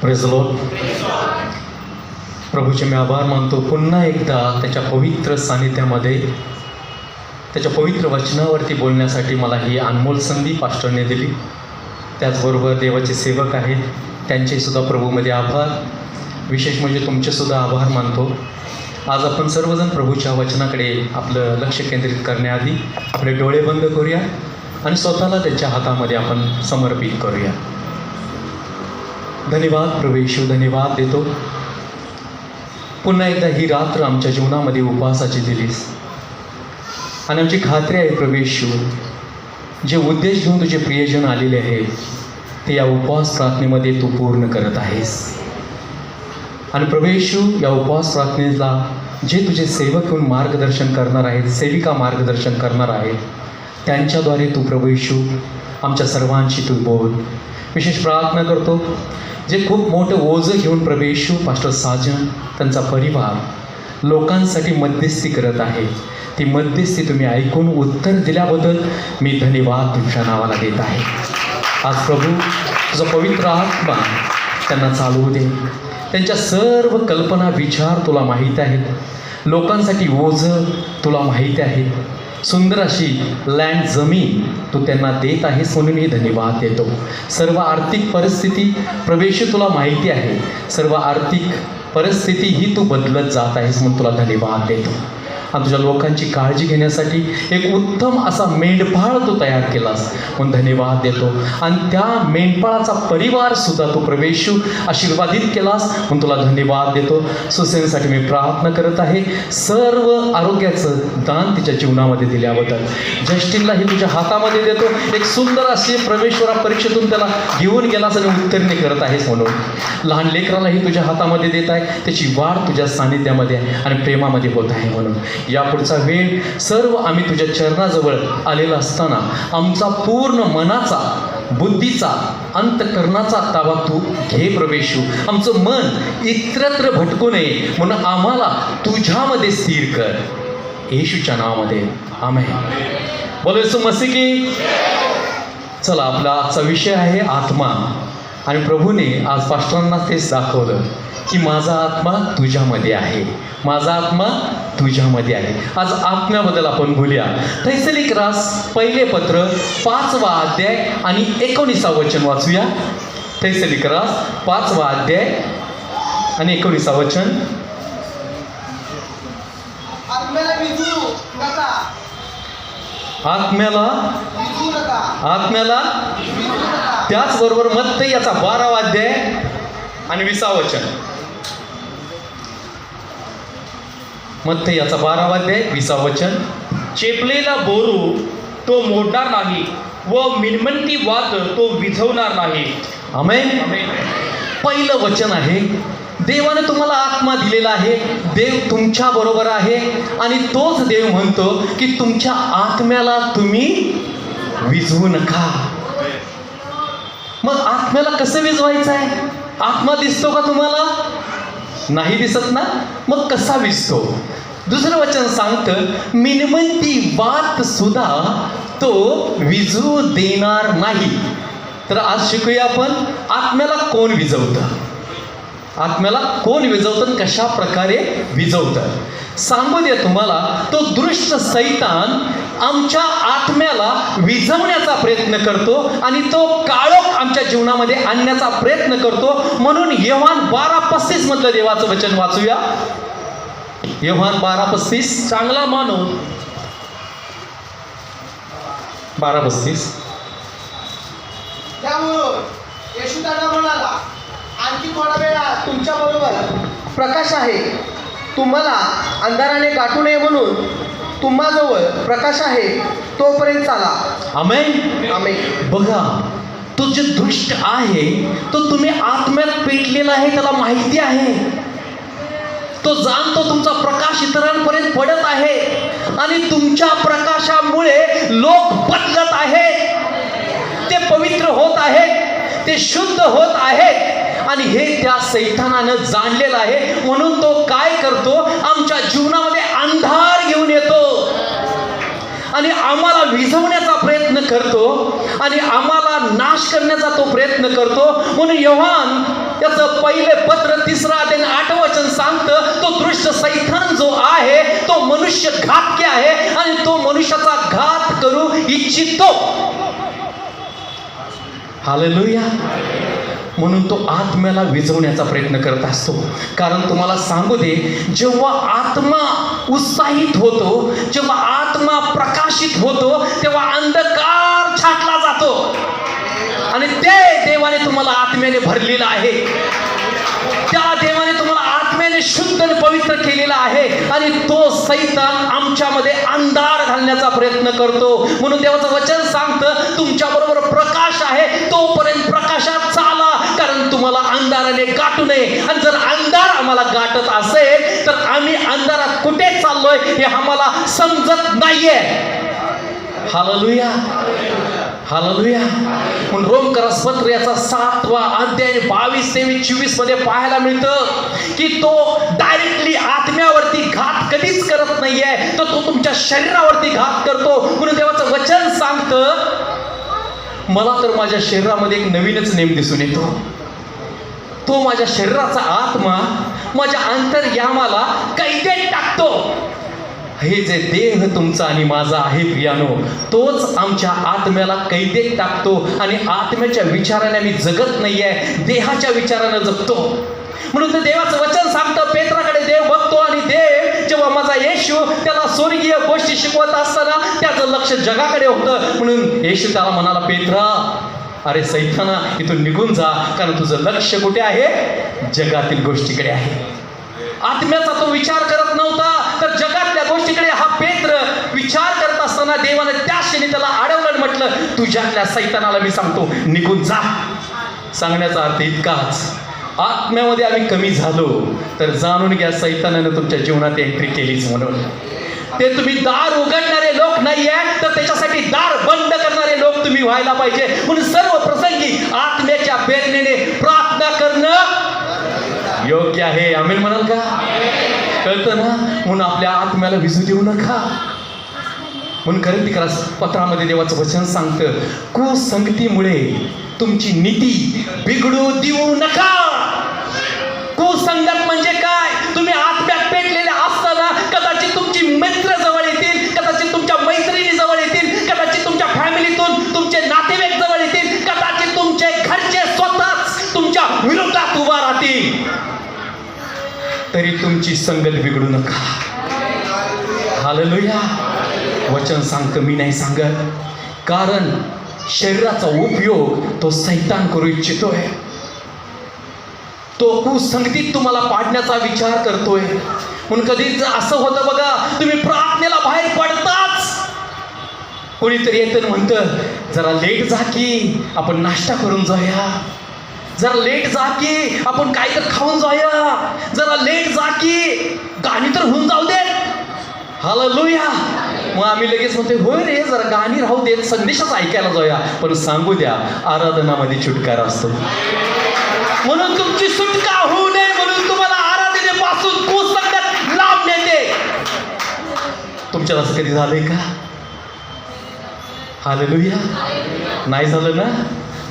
Praise Lord. प्रभूचे मी आभार मानतो पुन्हा एकदा त्याच्या पवित्र सानिध्यामध्ये त्याच्या पवित्र वचनावरती बोलण्यासाठी मला ही अनमोल संधी पास्टरने दिली. त्याचबरोबर देवाचे सेवक आहेत त्यांचेसुद्धा प्रभूमध्ये आभार. विशेष म्हणजे तुमचेसुद्धा आभार मानतो. आज आपण सर्वजण प्रभूच्या वचनाकडे आपलं लक्ष केंद्रित करण्याआधी आपले डोळे बंद करूया आणि स्वतःला त्यांच्या हातामध्ये आपण समर्पित करूया. धन्यवाद प्रभू येशू, धन्यवाद देतो. पुन्हा एकदा ही रात्र आमच्या जीवनामध्ये उपवासाची दिलीस आणि आमची खात्री आहे प्रभू येशू, जे उद्देश घेऊन तुझे प्रियजन आलेले आहेत ते या उपवास प्रार्थनेमध्ये तू पूर्ण करत आहेस. आणि प्रभू येशू, या उपवास प्रार्थनेला जे तुझे सेवक येऊन मार्गदर्शन करणार आहेत, सेविका मार्गदर्शन करणार आहेत, त्यांच्याद्वारे तू प्रभू येशू आमच्या सर्वांशी तू बोल. विशेष प्रार्थना करतो जे खूप मोठं ओझं घेऊन प्रभू येशू पास्टर साजन त्यांचा परिवार लोकांसाठी मध्यस्थी करत आहे, ती मध्यस्थी तुम्ही ऐकून उत्तर दिल्याबद्दल मी धन्यवाद तुमच्या नावाला देत आहे. आज प्रभू तुझा पवित्र आत्मा त्यांना चालवू दे. त्यांच्या सर्व कल्पना विचार तुला माहीत आहेत, लोकांसाठी ओझं तुला माहीत आहे. सुंदर अशी लँड जमीन तू त्यांना देत आहेस म्हणून मी धन्यवाद देतो. सर्व आर्थिक परिस्थिती प्रवेश तुला माहिती आहे, सर्व आर्थिक परिस्थिती ही तू बदलत जात आहेस म्हणून तुला धन्यवाद देतो. आणि तुझ्या लोकांची काळजी घेण्यासाठी एक उत्तम असा मेंढपाळ तू तयार केलास म्हणून धन्यवाद देतो. आणि त्या मेंढपाळाचा परिवारसुद्धा तू प्रवेशू आशीर्वादित केलास म्हणून तुला धन्यवाद देतो. सुसेनेसाठी मी प्रार्थना करत आहे, सर्व आरोग्याचं दान तिच्या जीवनामध्ये दिल्याबद्दल. जस्टिनलाही तुझ्या हातामध्ये देतो. एक सुंदर असे प्रवेश्वरा परीक्षेतून त्याला घेऊन गेलास आणि उत्तीर्ण करत आहेस म्हणून. लहान लेकरालाही तुझ्या हातामध्ये देत आहे, त्याची वाढ तुझ्या सानिध्यामध्ये आणि प्रेमामध्ये होत आहे म्हणून. यापुढचा वेळ सर्व आम्ही तुझ्या चरणाजवळ आलेला असताना आमचा पूर्ण मनाचा, बुद्धीचा, अंतकरणाचा ताबा तू घे प्रवेशू. आमचं मन इतरत्र भटकू नये म्हणून आम्हाला तुझ्यामध्ये स्थिर कर, येशूच्या नावामध्ये आमेन. बोलो येशू मसीह की. चला, आपला आजचा विषय आहे आत्मा. आणि प्रभूने आज पास्टरांना तेच दाखवलं की माझा आत्मा तुझ्यामध्ये आहे, माझा आत्मा तुझ्यामध्ये आहे. आज आत्म्याबद्दल आपण बोलूया. थेसलिकरास पहिले पत्र 5वा अध्याय आणि 19वा वचन वाचूया. थेसलिकरास 5वा अध्याय आणि 19वा वचन. आत्म्याला विझू नका, आत्म्याला विझू नका, आत्म्याला विझू नका. त्याचबरोबर मत्ती याचा 12वा अध्याय आणि 20वा वचन. मत्ती याचा 12वा अध्याय 20वा वचन. चेपलेला बोरू तो मोडणार नाही व मिणमिणती वात तो विझवणार नाही. आमेन. आमेन. पहिलं वचन आहे, देवाने तुम्हाला आत्मा दिलेला आहे, देव तुमच्या बरोबर आहे आणि तोच देव म्हणतो की तुमच्या आत्म्याला तुम्ही विझवू नका. मग आत्म्याला कसं विझवायचं आहे? आत्मा दिसतो का तुम्हाला? नाही दिसत ना? मग कसा विझतो? दुसरं वचन सांगतं, मिणमिणती वात सुद्धा तो विझू देणार नाही. तर आज शिकूया आपण आत्म्याला कोण विझवतं, आत्म्याला कोण विझवतं, कशा प्रकारे विझवतं. सांगू दे तुम्हाला, तो दुष्ट सैतान आमच्या आत्म्याला विझवण्याचा प्रयत्न करतो आणि तो काळोख आमच्या जीवनामध्ये आणण्याचा प्रयत्न करतो. म्हणून योहान 12:35 मधलं देवाचं वचन वाचूया. योहान 12:35. चांगला माणूस 12:35. त्यामुळं येशू त्यांना म्हणाला, आणखी थोडा वेळा तुमच्या बरोबर प्रकाश आहे, तुम्हाला अंधाराने गाठू नये म्हणून तुम्हाजवळ प्रकाश आहे, तोपर्यंत चाला. आमेन. आमेन. बघा, तो जे दुष्ट आहे तो तुम्ही आत्म्यात पेटलेला आहे, त्याला माहिती आहे, तो जाणतो तुमचा प्रकाश इतरांपर्यंत पडत आहे आणि तुमच्या प्रकाशामुळे लोक बदलत आहेत, ते पवित्र होत आहेत, ते शुद्ध होत आहेत. आणि हे त्या सैतानानं जाणलेलं आहे म्हणून तो काय करतो, आमच्या जीवनामध्ये अंधार घेऊन येतो आणि आम्हाला विझवण्याचा प्रयत्न करतो आणि आम्हाला नाश करण्याचा तो प्रयत्न करतो. म्हणून योहान याचं पहिले पत्र 3 अध्याय 8 वचन सांगतं, तो दृष्ट सैतान जो आहे तो मनुष्य घातकी आहे आणि तो मनुष्याचा घात करू इच्छितो. हालेलुया. म्हणून तो आत्म्याला विझवण्याचा प्रयत्न करत असतो. कारण तुम्हाला सांगू दे, जेव्हा आत्मा उत्साहित होतो, जेव्हा आत्मा प्रकाशित होतो, तेव्हा अंधकार छाटला जातो आणि ते देवाने तुम्हाला आत्म्याने भरलेलं आहे. त्या देवाने तुम्हाला आत्म्याने शुद्ध आणि पवित्र केलेला आहे आणि तो सैतान आमच्यामध्ये अंधार घालण्याचा प्रयत्न करतो. म्हणून देवाचं वचन सांगतं, तुमच्या बरोबर प्रकाश आहे तोपर्यंत प्रकाशात चाला, कारण तुम्हाला अंधाराने गाठू नये. आणि जर अंधार आम्हाला गाठत असेल तर आम्ही अंधारात कुठे चाललोय हे आम्हाला समजत नाहीये. Hallelujah, hallelujah. म्हणून रोमकरास पत्र याचा 7वा अध्याय 22, 23, 24 मध्ये पाहायला मिळतं की तो डायरेक्टली आत्म्यावरती घात कधीच करत नाहीये, तर तो तुमच्या शरीरावरती घात करतो. म्हणून देवाचं वचन सांगतं, मला तर माझ्या शरीरामध्ये एक नवीनच नेम दिसून येतो. तो माझ्या शरीराचा आत्मा माझ्या अंतर्यामाला कैदेत टाकतो. हे जे देह तुमचा आणि माझा आहे प्रियानो, तोच आमच्या आत्म्याला कैदेत टाकतो आणि आत्म्याच्या विचाराने आम्ही जगत नाहीये, देहाच्या विचाराने जगतो. म्हणून ते देवाचं वचन सांगतं, पेत्राकडे देव बघतो आणि देव जेव्हा माझा येशू त्याला स्वर्गीय गोष्टी शिकवत असताना त्याचं लक्ष जगाकडे होतं. म्हणून येशू त्याला म्हणाला, पेत्रा, अरे सैताना, इथून निघून जा, कारण तुझं लक्ष कुठे आहे? जगातील गोष्टीकडे आहे. आत्म्याचा तो विचार करत नव्हता, तर जगातल्या गोष्टीकडे हा पेत्र विचार करत असताना देवाने त्या क्षणी त्याला अडवलं आणि म्हटलं, तुझ्यातल्या सैतानाला मी सांगतो, निघून जा. सांगण्याचा अर्थ इतकाच, आत्म्यामध्ये आम्ही कमी झालो तर जाणून घ्या, सैतानाने तुमच्या जीवनात एंट्री केलीच म्हणून. ते तुम्ही दार उघडणारे लोक नाही आहे, तर त्याच्यासाठी दार बंद करणारे लोक तुम्ही व्हायला पाहिजे. म्हणून सर्व प्रसंगी आत्म्याच्या प्रेरणेने प्रार्थना करणं योग्य आहे. आमेन म्हणाल का? कळतं ना? म्हणून आपल्या आत्म्याला विझू देऊ नका. म्हणून कोरिन्थीकरास पत्रामध्ये देवाचं वचन सांगतं, कुसंगतीमुळे तुमची नीती बिघडू देऊ नका. कुसंगत म्हणजे काय? तुम्ही आत्म्यात पेटलेले असताना कदाचित तुमची मित्र जवळ येतील, कदाचित तुमच्या मैत्रिणी जवळ येतील, कदाचित तुमच्या फॅमिलीतून तुमचे नातेवाईक जवळ येतील, कदाचित तुमचे घरचे स्वतःच तुमच्या विरोधात उभा राहतील, तरी तुमची संगत बिघडू नका. हालेलुया. वचन सांगतं, मी नाही सांगत. कारण शरीराचा उपयोग तो सैतान करू इच्छितोय. तो कुसंगतीत तुम्हाला पाडण्याचा विचार करतोय. म्हणून कधीच असं होतं बघा, तुम्ही प्रार्थनेला बाहेर पडताच कोणीतरी येतं म्हणतं, जरा लेट जा की आपण नाश्ता करून जाऊया, जरा लेट जा की आपण काहीतरी खाऊन जाऊया, जरा लेट जा की गाणी तर होऊन जाऊ दे. हालेलुया. मग आम्ही लगेच म्हणतो, होय रे, जरा गाणी राहू देत, संदेशच ऐकायला जाऊया. पण सांगू द्या, आराधनामध्ये छुटकारा असतो. म्हणून तुमची सुटका होऊ नये म्हणून तुम्हाला आराधनेपासून कुसंगत लाभ मिळते. तुमच्याला असं कधी झालंय का? हालेलुया. नाही झालं ना?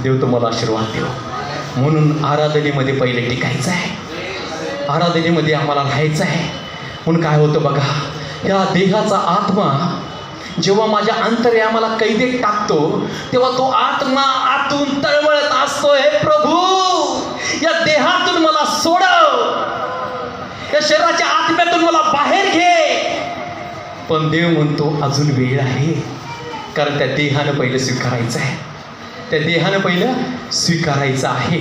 देव तुम्हाला आशीर्वाद देव. म्हणून आराधनेमध्ये पहिले टिकायचं आहे, आराधनेमध्ये आम्हाला राहायचं आहे. म्हणून काय होतं बघा, या देहाचा आत्मा जेव्हा माझ्या अंतर्यामाला कैदेत टाकतो, तेव्हा तो आत्मा आतून तळमळत असतो, हे प्रभू, या देहातून मला सोडव, या शरीराच्या आत्म्यातून मला बाहेर घे. पण देव म्हणतो, अजून वेळ आहे, कारण त्या देहानं पहिलं स्वीकारायचं आहे, त्या देहानं पहिलं स्वीकारायचं आहे.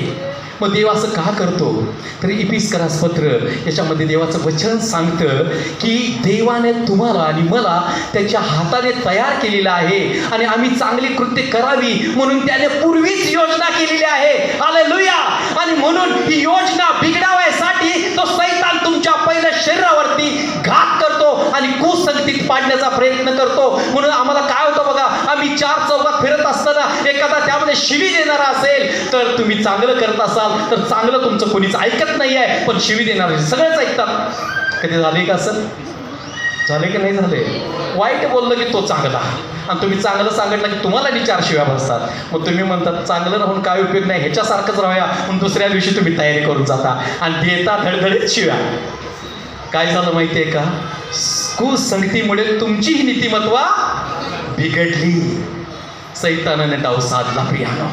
मग देव असं का करतो? तर इफिसकरास पत्र याच्यामध्ये देवाचं वचन सांगतं की देवाने तुम्हाला आणि मला त्याच्या हाताने तयार केलेलं आहे आणि आम्ही चांगली कृत्य करावी म्हणून त्याने पूर्वीच योजना केलेली आहे. हालेलुया. आणि म्हणून ही योजना बिघडावण्यासाठी तो सैतान तुमच्या पहिल्या शरीरावरती घात करतो आणि कुसंगतीत पाडण्याचा प्रयत्न करतो. म्हणून आम्हाला काय होतं बघा, आम्ही 4 चौकात फिरत असताना एखादा त्यामध्ये शिवी देणारा असेल तर तुम्ही चांगलं करत असाल तर चांगलं तुमचं कोणीच ऐकत नाही आहे, पण शिवी देणार सगळेच ऐकतात. कधी झाले का असं? झाले की नाही झाले? वाईट बोललं की तो चांगला आणि तुम्ही चांगलं सांगितलं की तुम्हाला बी 4 शिव्या बसतात. मग तुम्ही म्हणतात चांगलं राहून काय उपयोग नाही, ह्याच्यासारखंच राहूया, म्हणून दुसऱ्या दिवशी तुम्ही तयारी करून जाता आणि देता धडधडीत शिव्या. काय झालं माहिती आहे का? कुसंगतीमुळे तुमची ही नीतिमत्वा बिघडली. सैतानाने डाव साधला प्रियानो,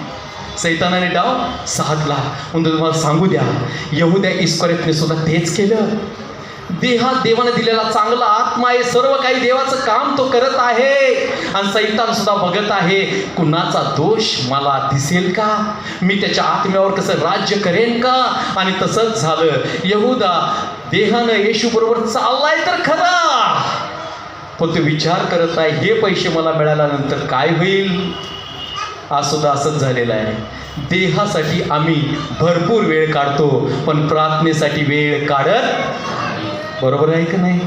सैतानाने डाव साधला. म्हणून तुम्हाला सांगू द्या, यहुद्या इस्करियोतने सुद्धा तेच केलं. देहात देवाने दिलेला चांगला आत्मा आहे, सर्व काही देवाचं काम तो करत आहे आणि सैतान सुद्धा बघत आहे कुणाचा दोष मला दिसेल का, मी त्याच्या आत्म्यावर कसं राज्य करेन का. आणि तसंच झालं. यहुदा देहानं येशू बरोबर चाललाय तर खरा, पण तो विचार करत आहे हे पैसे मला मिळाल्यानंतर काय होईल. आज सुद्धा असंच झालेलं आहे. देहासाठी आम्ही भरपूर वेळ काढतो पण प्रार्थनेसाठी वेळ काढत. बरोबर आहे का नाही?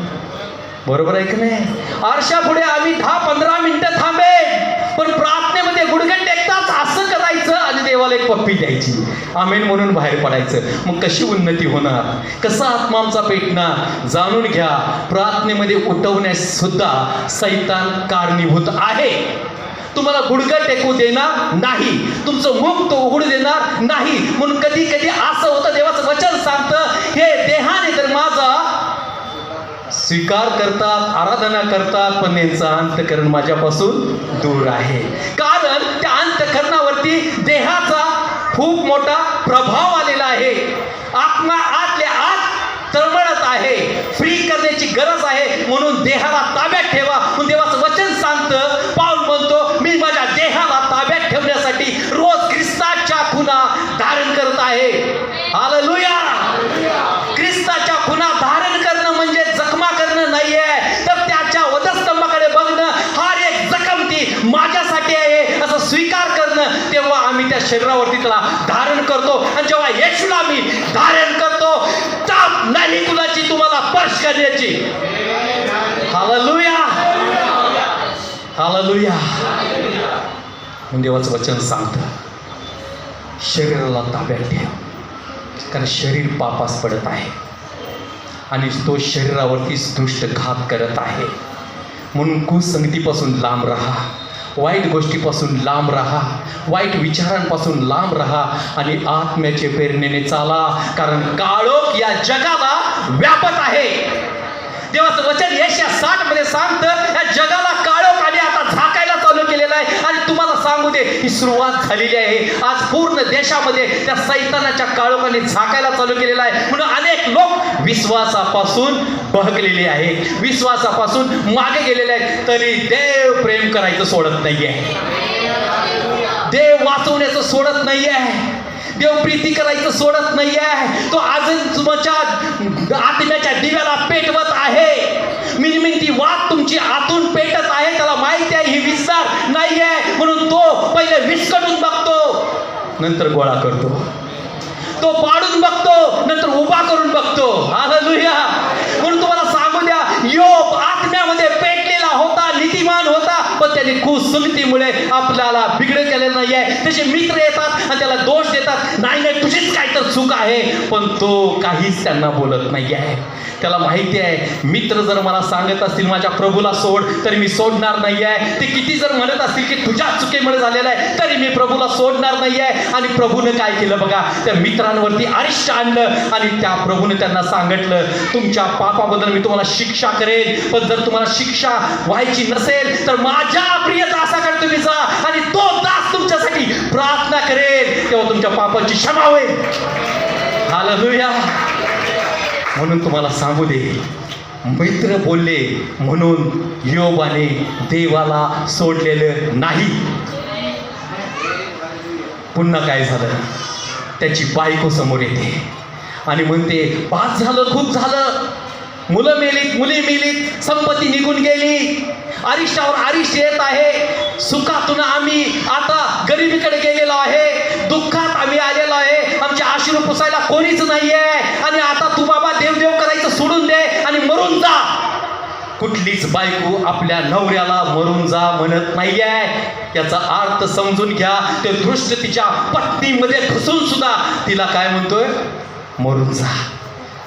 बरोबर आहे का नाही? आरशापुढे आम्ही 10-15 मिनिटं थांबेल पण प्रार्थनेमध्ये गुडघे टेकताच असं करायचं आणि देवाला एक पप्पी द्यायची, आमेन म्हणून बाहेर पडायचं. मग कशी उन्नती होणार, कसा आत्मा आमचा पेटणार? जाणून घ्या, प्रार्थनेमध्ये उठवण्यास सुद्धा सैतान कारणीभूत आहे. तुम्हाला गुडघं टेकू देणार नाही, तुमचं मुख तो उघडू देणार नाही. म्हणून कधी कधी असं होतं, देवाचं वचन सांगतं हे देहाने तर माझा स्वीकार करतात, आराधना करतात, पण त्यांचं अंतःकरण माझ्यापासून दूर आहे. कारण त्या अंतःकरणावरती देहाचा खूप मोठा प्रभाव आलेला आहे. आत्मा आतल्या आत तळमळत आहे, फ्री करण्याची गरज आहे. म्हणून देहाला ताब्यात ठेवा. म्हणून देवाचं वचन सांगतं, पाऊल म्हणतो मी माझ्या देहाला ताब्यात ठेवण्यासाठी रोज ख्रिस्ताच्या खुणा धारण करत आहे. हालेलुया. ख्रिस्ताच्या खुणा धारण करणं म्हणजे जखमा करणं नाहीये, तर त्याच्या वधस्तंभाकडे बघणं, हर एक जखम ती माझ्यासाठी आहे असं स्वीकार करणं. तेव्हा आम्ही त्या शरीरावरती त्याला धारण करतो. आणि जेव्हा येशूला मी धारण करतो, ताप नाही कुणाची तुम्हाला स्पर्श करण्याची. हालेलुया. हालेलुया. म्हणून देवाचं वचन सांगतं शरीराला ताब्यात ठेव, कारण शरीर पापास पडत आहे आणि तो शरीरावरतीच दुष्ट घात करत आहे. म्हणून कुसंगतीपासून लांब राहा, वाईट गोष्टीपासून लांब राहा, वाईट विचारांपासून लांब राहा आणि आत्म्याचे प्रेरणेने चाला, कारण काळोख या जगाला व्यापत आहे. देवाचं वचन यशया 60 मध्ये सांगतं या जगाला काळोख आणि आता झाकायला चालू केलेलं आहे. आणि तुम्हाला सांगू दे, ही सुरुवात झालेली आहे. आज पूर्ण देशामध्ये त्या सैतानाच्या काळोखाने झाकायला चालू केलेला आहे. म्हणून अनेक लोक विश्वासापासून बहकलेले आहेत, विश्वासापासून मागे गेलेले आहेत. तरी देव प्रेम करायचं सोडत नाहीये, देव वाचवण्याचं सोडत नाहीये, देव प्रीती करायचं सोडत नाहीये. तो अजून तुमच्या आत्म्याच्या दिव्याला पेटवत आहे. मिनिमिनी वाद तुमची आतून पेटत आहे, त्याला माहिती आहे ही विस्तार नाहीये. म्हणून तो पहिले विस्कटून बघतो, नंतर गोळा करतो. तो पाडून बघतो, नंतर उभा करून बघतो. हालेलुया. म्हणून तुम्हाला सांगू द्या, योब आत्म्यामध्ये पेटलेला होता, नीतिमान होता, पण त्याने कुसंगतीमुळे आपल्याला बिघडत केलेलं नाही आहे. त्याचे मित्र येतात आणि त्याला दोष देतात, नाही नाही तुझीच काय तर चूक आहे, पण तो काहीच त्यांना बोलत नाही आहे. त्याला माहिती आहे मित्र जर मला सांगत असतील माझ्या प्रभूला सोड, तरी मी सोडणार नाही आहे. ते किती जर म्हणत असतील की तुझ्या चुकीमुळे झालेलं आहे, तरी मी प्रभूला सोडणार नाही आहे. आणि प्रभूने काय केलं बघा, त्या मित्रांवरती अरिष्ट आणलं आणि त्या प्रभूने त्यांना सांगितलं तुमच्या पापाबद्दल मी तुम्हाला शिक्षा करेन, पण जर तुम्हाला शिक्षा व्हायची नसेल तर माझ्या प्रिय दासाकडे तुम्ही जा आणि तो दास तुमच्यासाठी प्रार्थना करेल, तेव्हा तुमच्या पापाची क्षमा होईल. हालेलुया. म्हणून तुम्हाला सांगू दे, मित्र बोलले म्हणून योबाने देवाला सोडलेलं नाही. पुन्हा काय झालं, त्याची बायको समोर येते आणि म्हणते पाच झालं, खूप झालं, मुलं मेलीत, मुली मेलीत, संपत्ती निघून गेली, अरिष्टावर अरिष्ट येत आहे, सुखातून आम्ही आता गरिबीकडे गेलेलो आहे, दुःखात आम्ही आलेलो आहे, आमचे अश्रू पुसायला कोणीच नाहीये आणि आता तू बाबा देवदेव करायचं सोडून दे आणि मरून जा. कुठलीच बायको आपल्या नवऱ्याला मरून जा म्हणत नाहीये. याचा अर्थ समजून घ्या. ते दृष्ट तिच्या पत्नीमध्ये घुसून सुद्धा तिला काय म्हणतोय, मरून जा.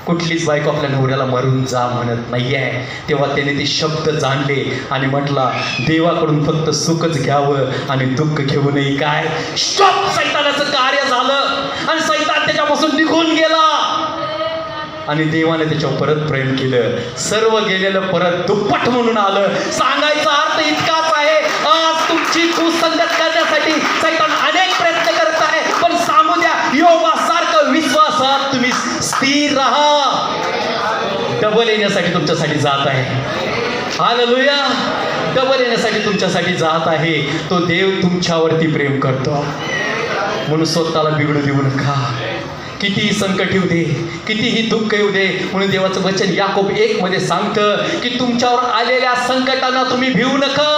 कुठलीच बायको आपल्या नवऱ्याला मरून जा म्हणत नाहीये. तेव्हा त्याने ते शब्द जाणले आणि म्हटला, देवाकडून फक्त सुखच घ्यावं आणि दुःख घेऊ नये. काय स्टॉप! सैतानाचं कार्य झालं आणि सैतान त्याच्यापासून निघून गेला आणि देवाने त्याच्यावर परत प्रेम केलं. सर्व गेलेलं परत दुप्पट म्हणून आलं. सांगायचा अर्थ इतकाच आहे, आज तुमची सुसंगत करण्यासाठी सैतान अनेक प्रयत्न करत आहे, पण सांगू द्या, योगासारखं विश्वासात तुम्ही स्थिर राहा. डबल येण्यासाठी तुमच्यासाठी जात आहे. हालेलुया! डबल येण्यासाठी तुमच्यासाठी जात आहे. तो देव तुमच्यावरती प्रेम करतो. म्हणून स्वतःला बिघडू देऊ नका. कितीही संकट येऊ दे, कितीही दुःख येऊ दे, म्हणून देवाचं वचन याकोब 1 मध्ये सांगतं की तुमच्यावर आलेल्या संकटांना तुम्ही भिवू नका.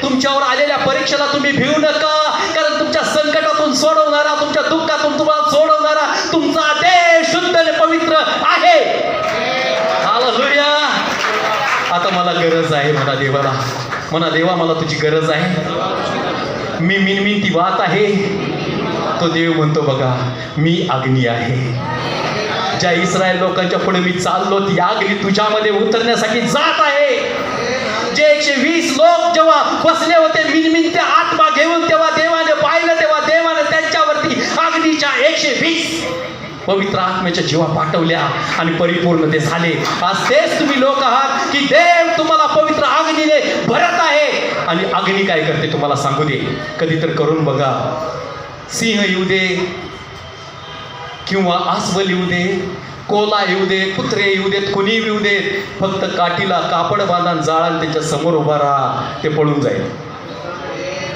तुमच्यावर आलेल्या परीक्षेला तुम्ही भिवू नका, कारण तुमच्या संकटातून सोडवणारा, तुमच्या दुःखातून तुम्हाला सोडवणारा तुमचा देव शुद्ध आणि पवित्र आहे. हालेलुया! आता मला गरज आहे, म्हणा देवाला, म्हणा देवा मला तुझी गरज आहे. मी मिनमिनती वाहत आहे. तो देव म्हणतो, बघा मी अग्नी आहे. ज्या इस्रायल लोकांच्या पुढे मी चाललो, ती अग्नी तुझ्यामध्ये उतरण्यासाठी जात आहे. जे 120 लोक जेव्हा बसले होते मिनमिनते आत्मा घेऊन, तेव्हा देवाने पाहिलं, तेव्हा देवाने त्यांच्यावरती अग्नीच्या 120 पवित्र आत्म्याच्या जीवा पाठवल्या आणि परिपूर्ण ते झाले. आज तेच तुम्ही लोक आहात की देव तुम्हाला पवित्र अग्नीने भरत आहे. आणि अग्नी काय करते तुम्हाला सांगू दे, कधी तर करून बघा. सिंह येऊ दे किंवा अस्वल येऊ दे, कोला येऊ दे, कुत्रे येऊ देत, कुणी येऊ देत, फक्त काठीला कापड बांधा, जाळा, त्याच्या समोर उभा राहा, ते पळून जाईल.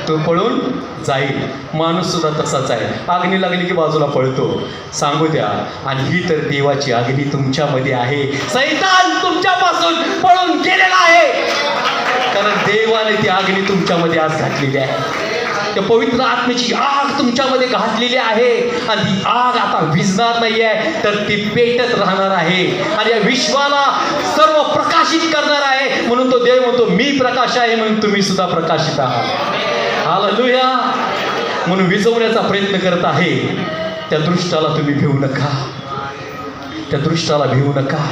तो पळून जाईल. माणूस सुद्धा तसाच आहे. अग्नी लागली की बाजूला पळतो. सांगू द्या, आणि ही तर देवाची अग्नी तुमच्यामध्ये आहे. सैतान तुमच्यापासून पळून गेलेला आहे, कारण देवाने ती अग्नी तुमच्यामध्ये आज घातलेली आहे. त्या पवित्र आत्म्याची आग तुमच्यामध्ये घातलेली आहे आणि ती आग आता विझणार नाही आहे, तर ती पेटत राहणार आहे आणि या विश्वाला सर्व प्रकाशित करणार आहे. म्हणून तो देव म्हणतो, मी प्रकाश आहे म्हणून तुम्ही सुद्धा प्रकाशित आहात. हालेलुया! म्हणून विझवण्याचा प्रयत्न करत आहे. त्या दृष्टाला तुम्ही भिवू नका. त्या दृष्टाला भिवू नका.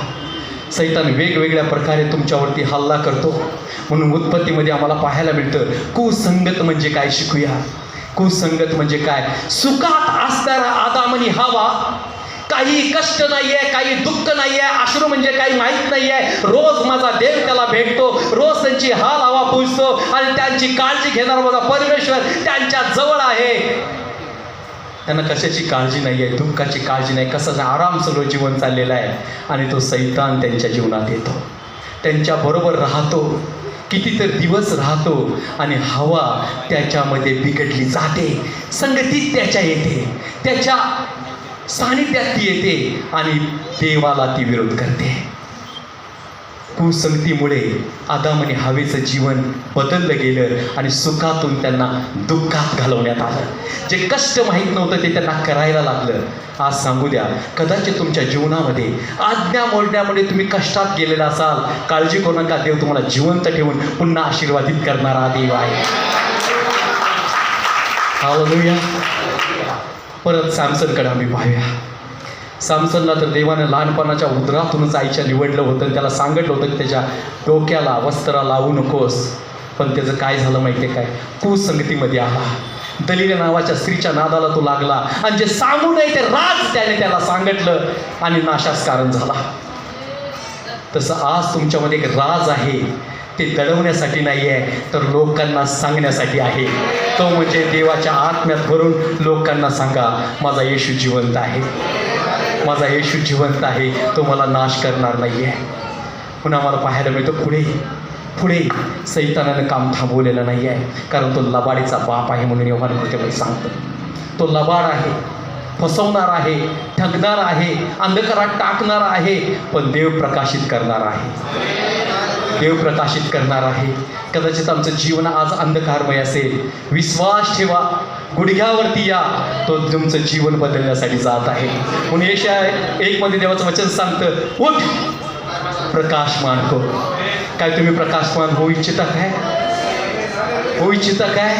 सैतान वेगवेगळ्या प्रकारे तुमच्यावरती हल्ला करतो. म्हणून उत्पत्तीमध्ये आम्हाला पाहायला मिळतं, कुसंगत म्हणजे काय शिकूया. कुसंगत म्हणजे काय? सुखात असणारा आदाम आणि हवा, काही कष्ट नाहीये, काही दुःख नाहीये, अश्रू म्हणजे काही माहीत नाहीये. रोज माझा देव त्याला भेटतो, रोज त्यांची हाल हवा पुजतो आणि त्यांची काळजी घेणारा माझा परमेश्वर त्यांच्या जवळ आहे. त्यांना कशाची काळजी नाही आहे, दुःखाची काळजी नाही, कशाचा आराम सगळं जीवन चाललेलं आहे. आणि तो सैतान त्यांच्या जीवनात येतो, त्यांच्याबरोबर राहतो, कितीतरी दिवस राहतो आणि हवा त्याच्यामध्ये बिघडली जाते. संगतीत त्याच्या येते, त्याच्या सानिध्यात ती येते आणि देवाला ती विरोध करते. कुसंगतीमुळे आदाम आणि हवेचं जीवन बदललं गेलं आणि सुखातून त्यांना दुःखात घालवण्यात आलं. जे कष्ट माहीत नव्हतं ते त्यांना करायला लागलं. आज सांगू द्या, कदाचित तुमच्या जीवनामध्ये आज्ञा मोडण्यामुळे तुम्ही कष्टात गेलेला असाल, काळजी करू नका. देव तुम्हाला जिवंत ठेवून पुन्हा आशीर्वादित करणारा देव आहे. हालेलुया! परत सॅमसनकडे आम्ही पाहूया. सॅमसनला तर देवानं लहानपणाच्या उदरातूनच आईच्या निवडलं होतं. त्याला सांगितलं होतं की त्याच्या डोक्याला वस्त्र लावू नकोस, पण त्याचं काय झालं माहिती आहे काय? कुसंगतीमध्ये आला. दलील नावाच्या स्त्रीच्या नादाला तो लागला आणि जे सांगू नये ते राज त्याने त्याला सांगितलं आणि नाशास कारण झाला. तसं आज तुमच्यामध्ये एक राज आहे, ते दडवण्यासाठी नाही आहे, तर लोकांना सांगण्यासाठी आहे. तो म्हणजे देवाच्या आत्म्यात भरून लोकांना सांगा, माझा येशू जिवंत आहे, माझा येशू जिवंत आहे, तो मला नाश करणार नाही आहे. पुन्हा आम्हाला पाहायला मिळतं पुढे सैतानानं काम थांबवलेलं नाही आहे, कारण तो लबाडीचा बाप आहे म्हणून योहान कृतीमध्ये सांगतो. तो लबाड आहे, फसवणार आहे, ठगणार आहे, अंधकारात टाकणार आहे, पण देव प्रकाशित करणार आहे. देव प्रकाशित करणार आहे. कदाचित आमचं जीवन आज अंधकारमय असेल, विश्वास ठेवा, गुडघ्यावरती या, तो तुमचं जीवन बदलण्यासाठी जात आहे. म्हणून यशाया 1 देवाचं वचन सांगतं, उठ प्रकाशमान हो. काय तुम्ही प्रकाशमान होऊ इच्छिता काय? होऊ इच्छिता काय?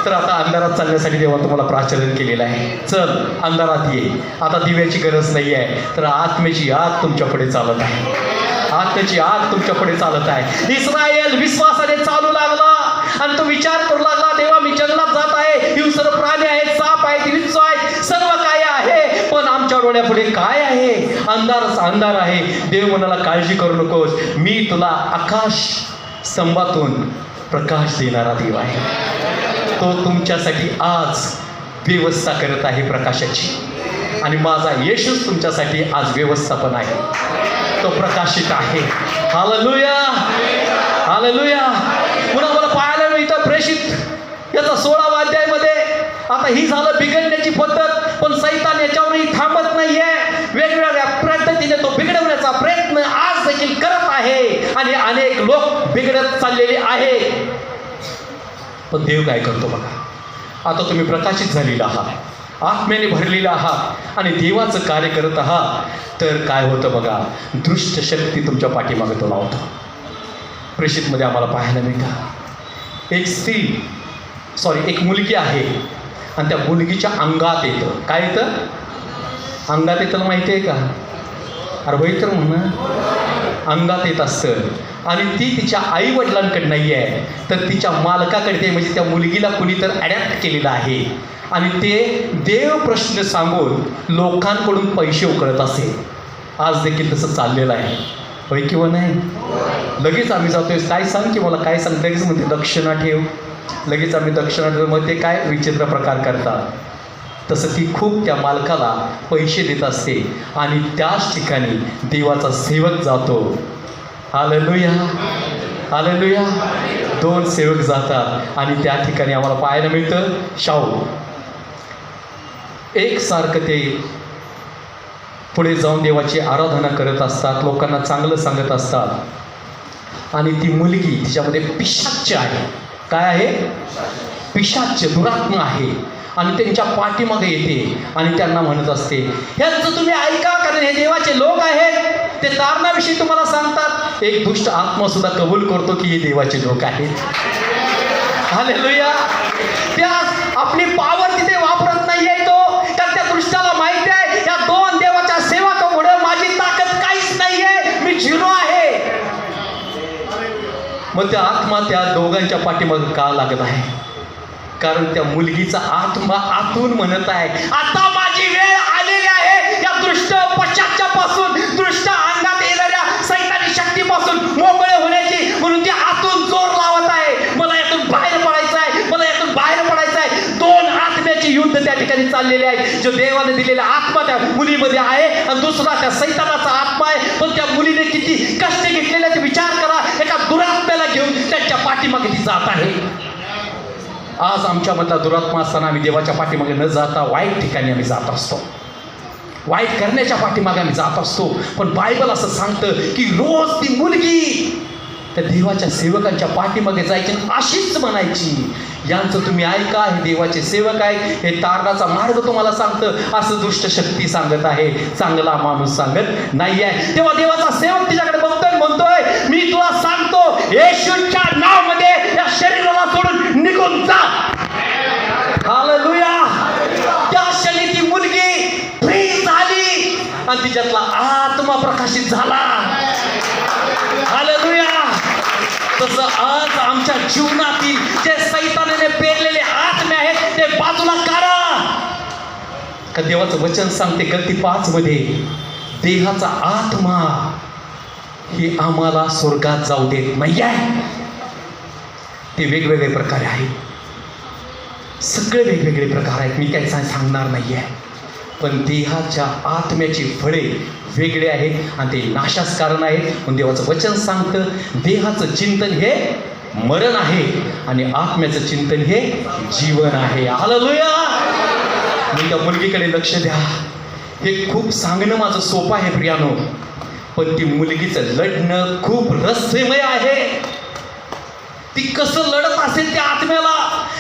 तर आता अंधारात चालण्यासाठी देवा तुम्हाला प्राचारण केलेलं आहे. चल अंधारात ये, आता दिव्याची गरज नाही आहे, तर आत्म्याची आग तुमच्याकडे चालत आहे. आत्म्याची आग तुमच्याकडे चालत आहे. इस्रायल विश्वासाने चालू लागला आणि तो विचार करू लागला, देवा मी जंगलात जात आहे, हिंस्र प्राणी आहेत, साप आहेत, विंचू आहेत, सर्व काय आहे, पण आमच्या डोळ्यापुढे काय आहे? अंधारच अंधार आहे. देव म्हणाला, काळजी करू नकोस, मी तुला आकाश स्तंभातून प्रकाश देणारा देव आहे. तो तुमच्यासाठी आज व्यवस्था करत आहे प्रकाशाची, आणि माझा येशूच तुमच्यासाठी आज व्यवस्थापन आहे. तो प्रकाशित आहे. Hallelujah, hallelujah. पुन्हा मला पाहायला मिळतं प्रेषित याचा 16व्या अध्यायामध्ये. आता ही झालं बिघडण्याची पद्धत, पण सैतान याच्यावरही थांबत नाहीये. वेगवेगळ्या पद्धतीने तो बिघडवण्याचा प्रयत्न आज देखील करत आहे, आणि अनेक लोक बिघडत चाललेले आहेत. पण देव काय करतो बघा, आता तुम्ही प्रकाशित झालेला आहात, आत्म्याने भरलेला आहात आणि देवाचं कार्य करत आहात, तर काय होतं बघा, दुष्ट शक्ती तुमच्या पाठीमागे तो लावतो. प्रेषितमध्ये आम्हाला पाहायला मिळतं, एक मुलगी आहे आणि त्या मुलगीच्या अंगात येतं. काय येतं? अंगात येतं, माहिती आहे का? अरे होय तर म्हणा, अंगात येत असतं. आणि ती तिच्या आई वडिलांकडे नाही आहे, तर तिच्या मालकाकडे ते, म्हणजे त्या मुलगीला कुणी तर अडॅप्ट केलेलं आहे, आणि ते देव प्रश्न सांगून लोकांकडून पैसे उकळत असे. आज देखील तसं चाललेलं आहे, होय किंवा नाही? लगेच आम्ही जातोय, काय सांग की मला काय सांग, लगेच म्हणते दक्षिणा ठेव, लगेच आम्ही दक्षिणा ठेव. मग ते काय विचित्र प्रकार करतात. तसं ती खूप त्या मालकाला पैसे देत असते, आणि त्याच ठिकाणी देवाचा सेवक जातो. Hallelujah, hallelujah. 2 सेवक जातात, आणि त्या ठिकाणी आम्हाला पाहायला मिळतं, शाऊल एकसारखं ते पुढे जाऊन देवाची आराधना करत असतात, लोकांना चांगलं सांगत असतात. आणि ती मुलगी, तिच्यामध्ये पिशाच्य आहे. काय आहे? पिशाच्य, दुरात्मा आहे, आणि त्यांच्या पाठीमागे येते आणि त्यांना म्हणत असते, ह्यांचं तुम्ही ऐका, कारण हे देवाचे लोक आहेत, ते तारणाविषयी तुम्हाला सांगतात. एक दुष्ट आत्मा सुद्धा कबूल करतो की हे देवाचे लोक आहेत. हालेलुया. त्या आपली पावर तिथे वापरत नाहीये तो, कारण त्या दृष्टाला माहिती आहे, या 2 देवाच्या सेवकामुळे माझी ताकद काहीच नाहीये, मी 0 आहे. मग त्या आत्मा त्या दोघांच्या पाठीमागे का लागत आहे? कारण त्या मुलगीचा आत्मा आतून म्हणत आहे, आता माझी वेळ आलेली आहे या दृष्ट पश्चाच्यापासून, दृष्ट अंगात येणाऱ्या सैतानी शक्तीपासून मोकळे होण्याची. म्हणून ती आतून जोर लावत आहे, मला यातून बाहेर पडायचं आहे, मला यातून बाहेर पडायचं आहे. 2 आत्म्याचे युद्ध त्या ठिकाणी चाललेले आहे. जो देवाने दिलेला आत्मा त्या मुलीमध्ये आहे, आणि दुसरा त्या सैतानाचा आत्मा आहे. पण त्या मुलीने किती कष्ट घेतलेले ते विचार करा. एका दुरात्म्याला घेऊन त्यांच्या पाठीमागे ती जात आहे. आज आमच्यामधला दुरात्मा असताना आम्ही देवाच्या पाठीमागे न जाता वाईट ठिकाणी आम्ही जात असतो, वाईट करण्याच्या पाठीमागे आम्ही जात असतो. पण बायबल असं सांगतं की रोज ती मुलगी त्या देवाच्या सेवकांच्या पाठीमागे जायची, अशीच म्हणायची, यांचं तुम्ही ऐका, हे देवाचे सेवक आहे, हे तारणाचा मार्ग तुम्हाला सांगतं. असं दुष्ट शक्ती सांगत आहे, चांगला माणूस सांगत नाही आहे. तेव्हा देवाचा सेवक तिच्याकडे बघतोय, म्हणतोय, मी तुला सांगतो, येशूच्या नावामध्ये या शरीराला सोडून निघून जा. हालेलुया. त्या क्षणी ती मुलगी फ्री झाली आणि तिच्यातला आत्मा प्रकाशित झाला. हालेलुया. तसं आज आमच्या जीवनातील जे सैतानाने पेरलेले आत्मे आहेत ते बाजूला काढा. का देवाचं वचन सांगते गलती 5 मध्ये, देहाचा आत्मा हे आम्हाला स्वर्गात जाऊ देत नाही आहे. ते वेगवेगळे प्रकारे आहेत, सगळे वेगवेगळे प्रकार आहेत, मी काही सांगणार नाही आहे. पण देहाच्या आत्म्याची फळे वेगळे आहेत आणि ते नाशास कारण आहेत. पण देवाचं वचन सांगतं, देहाचं चिंतन हे मरण आहे आणि आत्म्याचं चिंतन हे जीवन आहे. हालेलुया. मी त्या मुलगीकडे लक्ष द्या. हे खूप सांगणं माझं सोपं आहे प्रियानो, पण ती मुलगीचं लढणं खूप रहस्यमय आहे. ती कसं लढत असेल त्या आत्म्याला,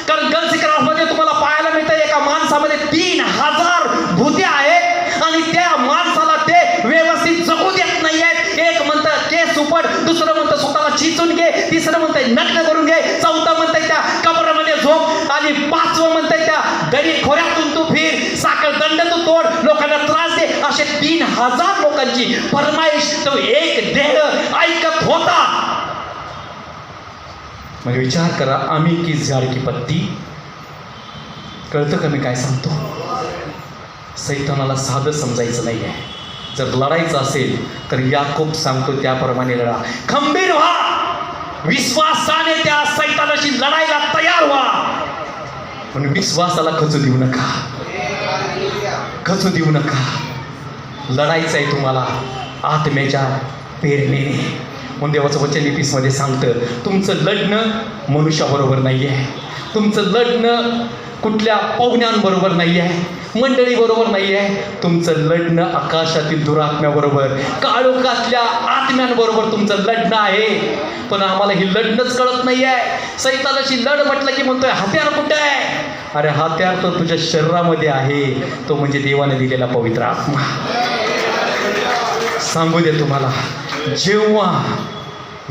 कारण गलसीकरामध्ये तुम्हाला पाहायला मिळतं, एका माणसामध्ये 3000 भूते आहेत आणि त्या माणसाला ते व्यवस्थित जगू देत नाही आहेत. एक म्हणतं केस उपट, दुसरं म्हणतं स्वतःला चिचून घे, तिसरं म्हणतं नग्न करून घे, चौथं म्हणतं त्या कबरामध्ये झोप, आणि देव म्हणताय त्या दरी खोऱ्यातून तू फिर, साखर दंड तू तोड, लोकांना त्रास दे. असे 3000 लोकांची फरमाईश तो एक देह ऐकत होता. मग विचार करा, आम्ही की झाड की पत्ती. कळतं का मी काय सांगतो? सैतानाला साधं समजायचं नाही आहे. जर लढायचं असेल तर याकोब सांगतो त्याप्रमाणे लढा. खंबीर व्हा, विश्वासाने त्या सैतानाशी लढायला तयार व्हा. पण विश्वासाला खचू देऊ नका, खचू देऊ नका. लढायचं आहे तुम्हाला आत्म्याच्या पेरणीने. म्हणून देवाचं वचन एपिसमध्ये सांगतं, तुमचं लढणं मनुष्याबरोबर नाही आहे, तुमचं लढणं कुठल्या पाहुण्यांबरोबर नाही आहे, मंडळीबरोबर नाही आहे. तुमचं लढणं आकाशातील दुरात्म्याबरोबर, काळोखातल्या आत्म्यांबरोबर तुमचं लढणं आहे. पण आम्हाला ही लढणंच कळत नाही आहे. सैतानाशी लढ म्हटलं की म्हणतोय हत्यार कुठे आहे? अरे हत्यार तर तुझ्या शरीरामध्ये आहे, तो म्हणजे देवाने दिलेला पवित्र आत्मा. सांगू दे तुम्हाला, जेव्हा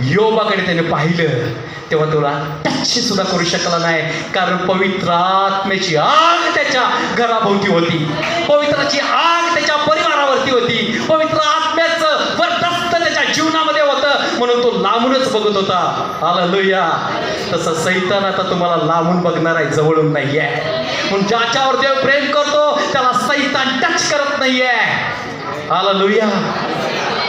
योबाकडे त्याने पाहिलं तेव्हा तुला टच सुद्धा करू शकला नाही, कारण पवित्र आत्म्याची आग त्याच्या घराभोवती होती, पवित्राची आग त्याच्या परिवारावरती होती, पवित्र आत्म्याचं वर्चस्व त्याच्या जीवनामध्ये होतं. म्हणून तो लांबूनच बघत होता. हालेलुया. तसं सैतान आता तुम्हाला लांबून बघणार आहे, जवळून नाही आहे. म्हणून ज्याच्यावर देव प्रेम करतो त्याला सैतान टच करत नाही आहे. Hallelujah,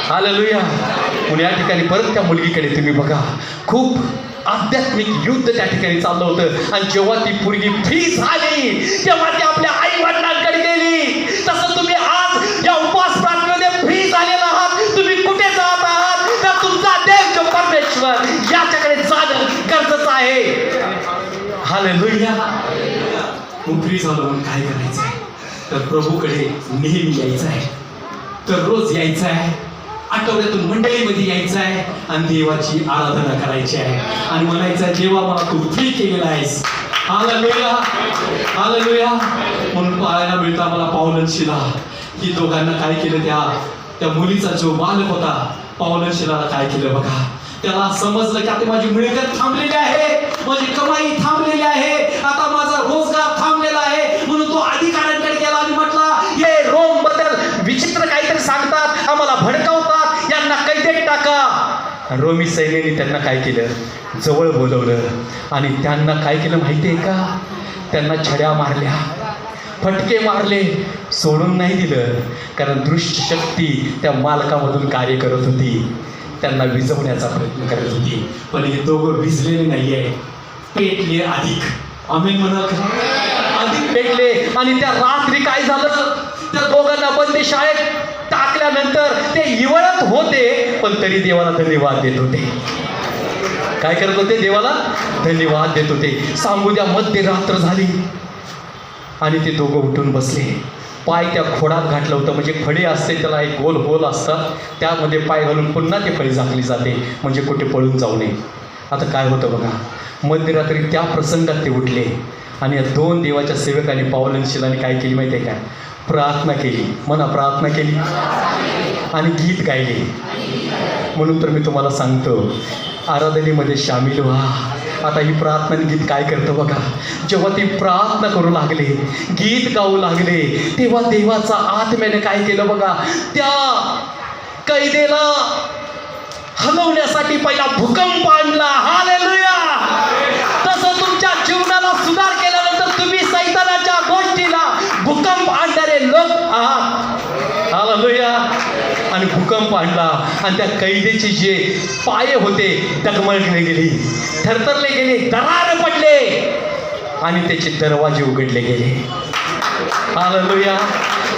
hallelujah. म्हणून या ठिकाणी परत त्या मुलगीकडे तुम्ही बघा, खूप आध्यात्मिक युद्ध त्या ठिकाणी चाललं होतं. आणि जेव्हा ती मुलगी फ्री झाली तेव्हा ती आपल्या आई वडिलांकडे गेली. तसं तुम्ही आज या उपवास प्रार्थनेमध्ये फ्री झालेला आहात. तुम्ही कुठे जात आहात? तर तुमचा देव जो परमेश्वर याच्याकडे जाणं गरजेचं आहे. हालेलुया. मग फ्री झालं म्हणून काय करायचं आहे? तर प्रभूकडे नेहमी यायचं आहे, दररोज यायचं आहे, आठवड्यातून मंडळीमध्ये यायचं आहे आणि देवाची आराधना करायची आहे आणि म्हणायचं आहे, देवा मला तू फ्री केलेला आहेस. Hallelujah, hallelujah. म्हणून पाहायला मिळतं आम्हाला पाऊल आणि शिला, की दोघांना काय केलं, त्या मुलीचा जो बालक होता पाऊल आणि शिलाला काय केलं बघा. त्याला समजलं की आता माझी मिळकत थांबलेली आहे, माझी कमाई थांबलेली आहे, आता माझा रोजगार थांबलेला आहे. म्हणून तो अधिकाऱ्यांकडे गेला आणि म्हटला, हे रोम बद्दल विचित्र काहीतरी सांगतात, आम्हाला भडकावतात, यांना कैदेत टाका. रोमी सैन्याने त्यांना काय केलं, जवळ बोलवलं आणि त्यांना काय केलं माहिती आहे का? त्यांना छड्या मारल्या, फटके मारले, सोडून नाही दिलं. कारण दृष्ट शक्ती त्या मालकामधून कार्य करत होती, त्यांना विझवण्याचा प्रयत्न करत होती. पण हे दोघं विझलेले नाही आहे, पेटले अधिक. आमेन म्हणाल का? अधिक पेटले. आणि त्या रात्री काय झालं, त्या दोघांना बंदीशाळेत टाकल्यानंतर ते हिवळत होते, पण तरी देवाला धन्यवाद देत होते. काय करत होते? देवाला धन्यवाद देत होते. सांगू द्या, मध्यरात्र झाली आणि ते दोघं उठून बसले. पाय त्या खोडात घातलं होतं, म्हणजे फळी असते, त्याला एक गोल होल असतात, त्यामध्ये पाय घालून पुन्हा ते फळी झाकली जाते, म्हणजे कुठे पळून जाऊ नये. आता काय होतं बघा, मध्यरात्री त्या प्रसंगात ते उठले आणि या दोन देवाच्या सेवकांनी पाऊल आणि शिलाने काय केली माहिती आहे का? प्रार्थना केली. म्हणा, प्रार्थना केली आणि गीत गायले. म्हणून तर मी तुम्हाला सांगतो, आराधनेमध्ये सामील व्हा. आता ही प्रार्थना गीत काय करतं बघा. जेव्हा ती प्रार्थना करू लागले, गीत गाऊ लागले, तेव्हा देवाचा आत्म्याने काय केलं बघा, त्या कैदेला हलवण्यासाठी पहिला भूकंप आणला. हालेलुया. तसं तुमच्या जीवनाला सुधार केल्यानंतर तुम्ही सैतानाच्या गोष्टीला भूकंप आणणारे लोक आहात. हालेलुया. आणि भूकंप आणला आणि त्या कैदेचे जे पाय होते डगमगले गेले, थरथरले गेले, दरार पडले आणि त्याचे दरवाजे उघडले गेले. हालेलुया.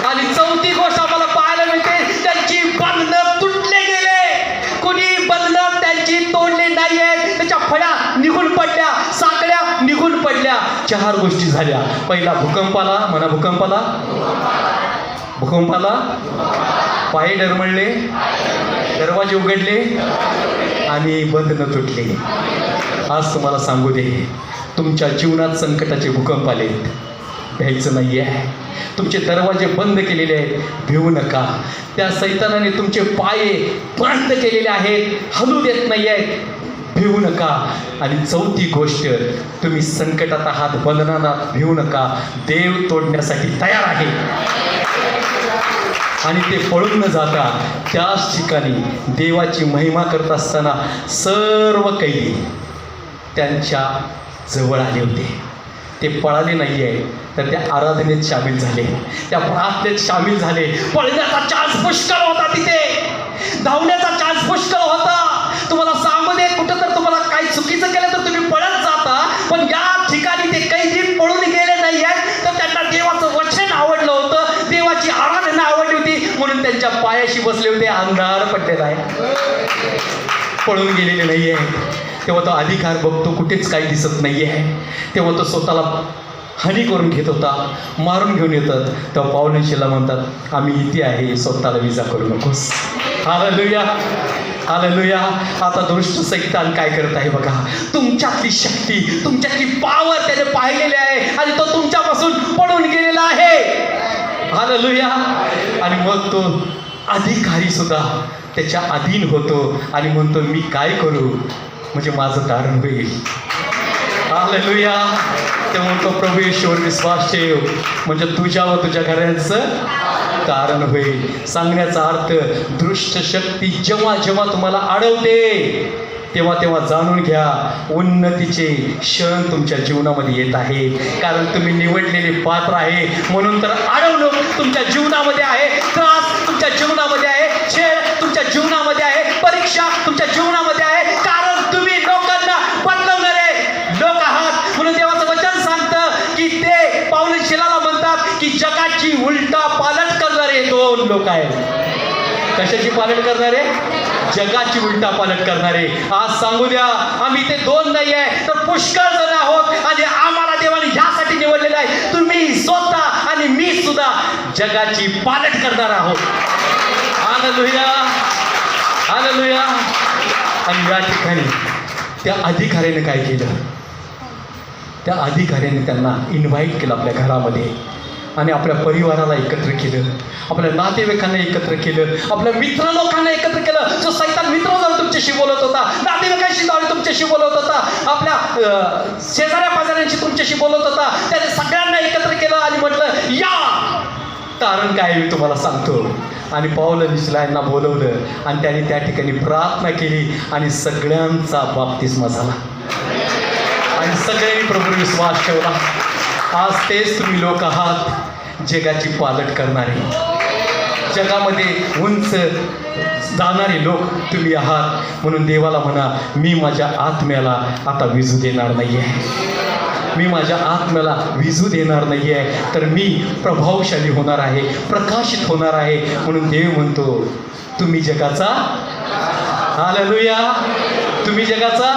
आणि चौथी गोष्ट आम्हाला पाहायला मिळते, त्यांची बंधनं तुटले गेले. कुणी बंधनं त्यांची तोडली नाही आहेत, त्याच्या फळ्या निघून पडल्या, साखळ्या निघून पडल्या. 4 गोष्टी झाल्या. पहिला भूकंपाला, म्हणा भूकंपाला, भूकंपाला पाय डरमळले, दरवाजे उघडले आणि बंधनं तुटली. आज तुम्हाला सांगू दे, तुमच्या जीवनात संकटाचे भूकंप आले, भ्यायचं नाही आहे. तुमचे दरवाजे बंद केलेले आहेत, भिवू नका. त्या सैतानाने तुमचे पाय बंद केलेले आहेत, हलू देत नाही आहेत, भिवू नका. आणि चौथी गोष्ट, तुम्ही संकटात आहात, बंधनात भिवू नका. देव तोडण्यासाठी तयार आहे. आणि ते पळून न जाता त्याच ठिकाणी देवाची महिमा करत असताना सर्व कैदी त्यांच्या जवळ आले होते. ते पळाले नाही आहे, तर त्या आराधनेत सामील झाले, त्या प्रार्थनेत सामील झाले. पळण्याचा चान्स पुष्कळ होता, तिथे धावण्याचा चान्स पुष्कळ होता. तुम्हाला सांगू दे, कुठं तर तुम्हाला काही चुकीचं केलं तर तुम्ही पळत जाता, पण या ठिकाणी ते कैदी पळून गेले नाही आहेत, तर त्यांना देवाचं वचन आवडलं होतं, देवाची आराधना आवडली होती, म्हणून त्यांच्या पायाशी बसले होते. अंधार पडलेला आहे, पळून गेलेले नाही आहे. तेव्हा तो अधिकार बघतो, कुठेच काही दिसत नाही आहे. तेव्हा तो स्वतःला हानी करून घेत होता, मारून घेऊन येतात. तेव्हा पावलेशीला म्हणतात, आम्ही इथे आहे, स्वतःला विजा करू नकोस. Hallelujah, hallelujah. आता दुष्ट सैतान काय करत आहे बघा. तुमच्यातली शक्ती, तुमच्यातली पॉवर त्याने पाहिलेली आहे आणि तो तुमच्यापासून पळून गेलेला आहे. हालेलुया. आणि मग तो अधिकारी सुद्धा त्याच्या अधीन होतो आणि म्हणतो, मी काय करू म्हणजे माझं तारण होईल. हालेलुया. ते म्हणतो, प्रभू येशूवर विश्वास ठेव, म्हणजे तुझ्या व तुझ्या घराचं तारण होईल. सांगण्याचा अर्थ, दृष्ट शक्ती जेव्हा जेव्हा तुम्हाला अडवते, तेव्हा तेव्हा जाणून घ्या, उन्नतीचे क्षण तुमच्या जीवनामध्ये येत आहे. कारण तुम्ही निवडलेले पात्र आहे. म्हणून तर अडवणूक तुमच्या जीवनामध्ये आहे, त्रास तुमच्या जीवनामध्ये आहे, छेड तुमच्या जीवनामध्ये आहे, परीक्षा तुमच्या जीवनामध्ये आहे. कारण तुम्ही लोकांना बदलवणारे लोक आहात. म्हणून देवाचं वचन सांगतं की ते पाऊल शिलाला म्हणतात की जगाची उलटा पालट करणारे दोन लोक आहेत. कशाची पालट करणारे? जगाची उलटा पालट करणारे. आज सांगू द्या, आम्ही ते दोन नाही आहे तर पुष्कळ जण आहोत आणि आम्हाला देवाने ह्यासाठी निवडलेलं आहे. तुम्ही स्वतः आणि मी सुद्धा जगाची पालट करणार आहोत. Hallelujah, hallelujah. आणि या ठिकाणी त्या अधिकाऱ्याने काय केलं? त्या अधिकाऱ्याने त्यांना इन्व्हाइट केलं आपल्या घरामध्ये आणि आपल्या परिवाराला एकत्र केलं, आपल्या नातेवाईकांना एकत्र केलं, आपल्या मित्र लोकांना एकत्र केलं. जो सैतान मित्र जाऊन तुमच्याशी बोलत होता, नातेवाईकांशी जाऊन तुमच्याशी बोलत होता, आपल्या शेजाऱ्या पाजाऱ्यांशी तुमच्याशी बोलत होता, त्याने सगळ्यांना एकत्र केलं आणि म्हटलं, या कारण काय मी तुम्हाला सांगतो. आणि पाऊल यांना बोलवलं आणि त्यांनी त्या ठिकाणी प्रार्थना केली आणि सगळ्यांचा बाप्तिस्मा झाला आणि सगळ्यांनी प्रभू विश्वास ठेवला. आज तेच तुम्ही लोक आहात, जगाची पालट करणारे, जगामध्ये उंच जाणारे लोक तुम्ही आहात. म्हणून देवाला म्हणा, मी माझ्या आत्म्याला आता विजू देणार नाही आहे, मी माझ्या आत्म्याला विजू देणार नाही आहे, तर मी प्रभावशाली होणार आहे, प्रकाशित होणार आहे. म्हणून देव म्हणतो, तुम्ही जगाचा, हालेलुया, तुम्ही जगाचा.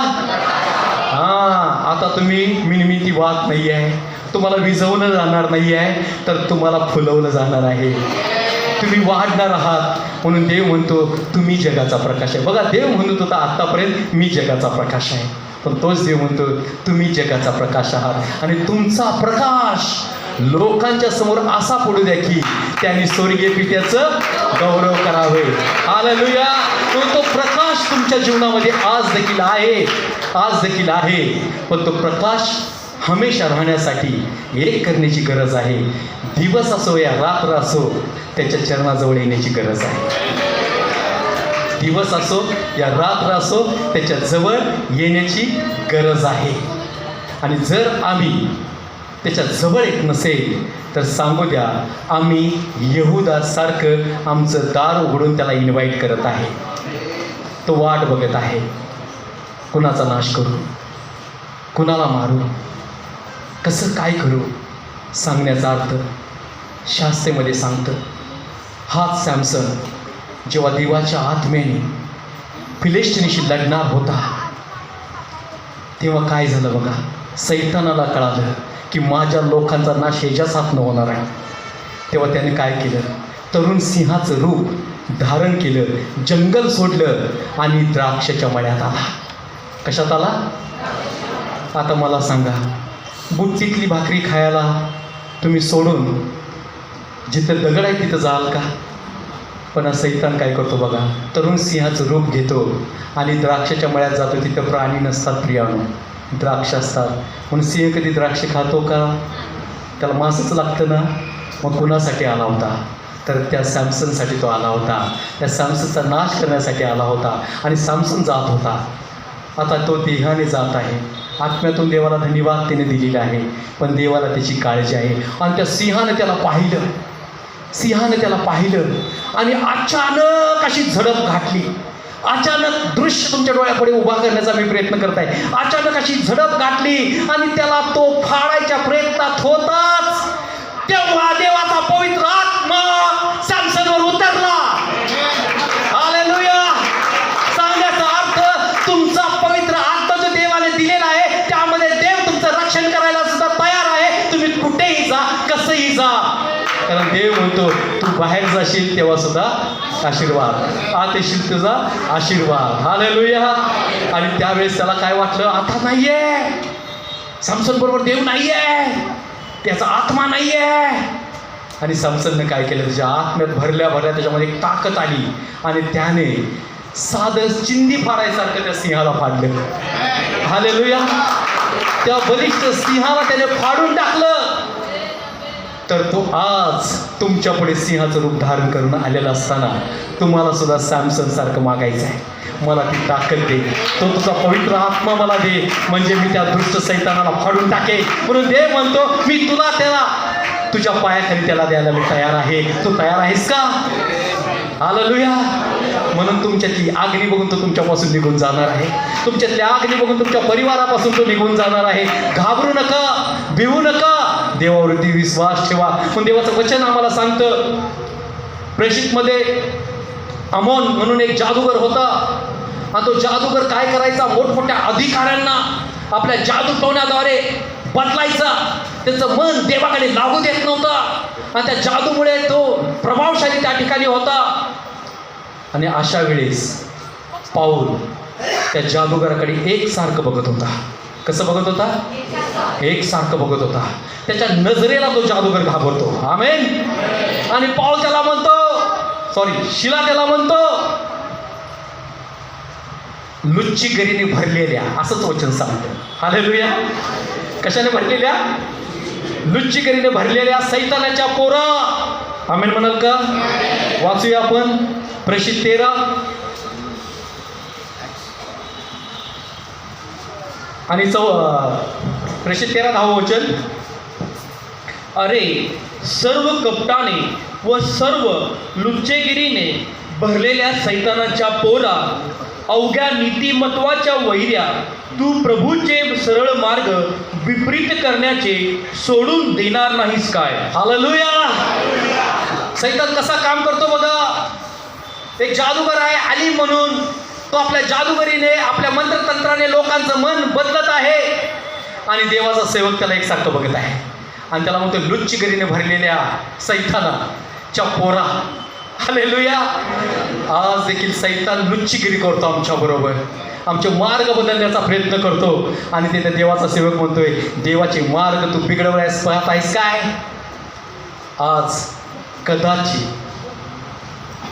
आता तुम्ही मिणमिती वाद नाही आहे, तुम्हाला विझवलं जाणार नाही आहे, तर तुम्हाला फुलवलं जाणार आहे, तुम्ही वाढणार आहात. म्हणून देव म्हणतो, तुम्ही जगाचा प्रकाश आहे. बघा, देव म्हणत होता आत्तापर्यंत मी जगाचा प्रकाश आहे, पण तोच देव म्हणतो, तुम्ही जगाचा प्रकाश आहात. आणि तुमचा प्रकाश लोकांच्या समोर असा पडू द्या की त्यांनी स्वर्गीय पित्याचं गौरव करावे. हालेलुया. तो प्रकाश तुमच्या जीवनामध्ये आज देखील आहे, आज देखील आहे. पण तो प्रकाश हमेशा राहण्यासाठी एक करण्याची गरज आहे. दिवस असो या रात्र असो, त्याच्या चरणाजवळ येण्याची गरज आहे. दिवस असो या रात्र असो, त्याच्या जवळ येण्याची गरज आहे. आणि जर आम्ही त्याच्या जवळ येत नसेल तर सांगू द्या, आम्ही यहूदासारखं आमचं दार उघडून त्याला इन्व्हाइट करत आहे. तो वाट बघत आहे, कुणाचा नाश करू, कुणाला मारू, कसं काय करू. सांगण्याचा अर्थ शास्त्रेमध्ये सांगतं, हाच सॅमसन जेव्हा देवाच्या आत्म्याने फिलिस्तीनीशी लढणार होता, तेव्हा काय झालं बघा. सैतानाला कळालं की माझ्या लोकांचा नाश ह्याच्याच हातनं होणार आहे. तेव्हा त्याने काय केलं, तरुण सिंहाचं रूप धारण केलं, जंगल सोडलं आणि द्राक्षाच्या मळ्यात आला. कशात आला? आता मला सांगा, बुट्टीतली भाकरी खायला तुम्ही सोडून जिथं दगड आहे तिथं जाल का? पण सैतान काय करतो बघा, तरुण सिंहाचं रूप घेतो आणि द्राक्षाच्या मळ्यात जातो. तिथं प्राणी नसतात प्रियानो, द्राक्ष असतात. म्हणून सिंह कधी द्राक्ष खातो का? त्याला मांसच लागतं ना. मग कुणासाठी आला होता? तर त्या सॅमसनसाठी तो आला होता. त्या सॅमसनचा नाश करण्यासाठी आला होता. आणि सॅमसन जात होता. आता तो देहाने जात आहे, आत्म्यातून देवाला धन्यवाद त्याने दिलेला आहे, पण देवाला त्याची काळजी आहे. आणि त्या सिंहानं त्याला पाहिलं आणि अचानक अशी झडप घातली. अचानक दृश्य तुमच्या डोळ्यापुढे उभा करण्याचा मी प्रयत्न करत आहे. अचानक अशी झडप घातली आणि त्याला तो फाडायच्या प्रयत्नात होताच तेव्हा देवाचा पवित्र आत्मा सॅमसनवर उतरला. हालेलुया. सांगण्याचा अर्थ, तुमचा पवित्र आत्मा जो देवाने दिलेला आहे त्यामध्ये देव तुमचं रक्षण करायला सुद्धा तयार आहे. तुम्ही कुठेही जा, कसंही जा, कारण देव म्हणतो तू बाहेर जाशील तेव्हा सुद्धा आशीर्वाद, आत येशील तुझा आशीर्वाद. हालेलुया. आणि त्यावेळेस त्याला काय वाटलं, आता नाहीये सॅमसन बरोबर, देव नाहीये, त्याचा आत्मा नाहीये. आणि सॅमसनने काय केलं, त्याच्या आत्म्यात भरल्या त्याच्यामध्ये एक ताकद आली आणि त्याने साधं चिंदी फाडायसारखं त्या सिंहाला फाडलं. हालेलुया. त्या बलिष्ठ सिंहाला त्याने फाडून टाकलं. तर तो आज तुमच्या पुढे सिंहाचं रूप धारण करून आलेला असताना तुम्हाला सुद्धा सॅमसन सारखं मागायचं आहे. मला ती ताकद दे, तो तुझा पवित्र आत्मा मला दे, म्हणजे मी त्या दुष्ट सैतानाला फाडून टाके. म्हणून देव म्हणतो मी तुला त्याला तुझ्या पायाखाली त्याला द्यायला मी तयार आहे. तू तयार आहेस का? हालेलुया. म्हणून तुमच्यातली आग्नी बघून तो तुमच्यापासून निघून जाणार आहे. तुमच्यातली आग्नी बघून तुमच्या परिवारापासून तो निघून जाणार आहे. घाबरू नका, भिवू नका, देवावरती विश्वास ठेवा. पण देवाचं वचन आम्हाला सांगतं, प्रेषितमध्ये अमोन म्हणून एक जादूगर होता. आणि तो जादूगर काय करायचा, मोठमोठ्या अधिकाऱ्यांना आपल्या जादू टोण्याद्वारे बदलायचा. त्याचं मन देवाकडे लागू देत नव्हतं आणि त्या जादूमुळे तो प्रभावशाली त्या ठिकाणी होता. आणि अशा वेळेस पाऊल त्या जादूगराकडे एकसारखं बघत होता. कसं बघत होता? एकसारखं बघत होता. त्याच्या नजरेला तो जादूगर घाबरतो. आमेन. आणि पाऊल त्याला म्हणतो, शिला त्याला म्हणतो, लुच्चीगिरीने भरलेल्या, असंच वचन सांगतं. हालेलुया. कशाने भरलेल्या? लुच्चीगिरीने भरलेल्या सैतानाच्या पोरा. आमेन म्हणाल का? वाचूया आपण प्रेषित 13 आणि प्रेषित 13 10 वचन. अरे सर्व कपटाने व सर्व लुच्चेगिरीने भरलेल्या सैतानाच्या पोरा, अवघ्या नीतिमत्वाच्या वैऱ्या, तू प्रभूचे सरळ मार्ग विपरीत करण्याचे सोडून देणार नाहीस काय? हालेलुया. सैतान कसा काम करतो बघा. एक जादूगर आहे अली म्हणून, तो आपल्या जादूगरीने, आपल्या मंत्रतंत्राने लोकांचं मन बदलत आहे. आणि देवाचा सेवक त्याला एकसारखं बघत आहे आणि त्याला म्हणतो लुच्चीगिरीने भरलेल्या सैतानाच्या पोरा. हालेलुया. आज देखील सैतान लुच्चीगिरी करतो आमच्याबरोबर, आमचे मार्ग बदलण्याचा प्रयत्न करतो. आणि तिथे देवाचा सेवक म्हणतोय, देवाचे मार्ग तू बिघडवण्यास पाहत आहेस काय? आज कदाचित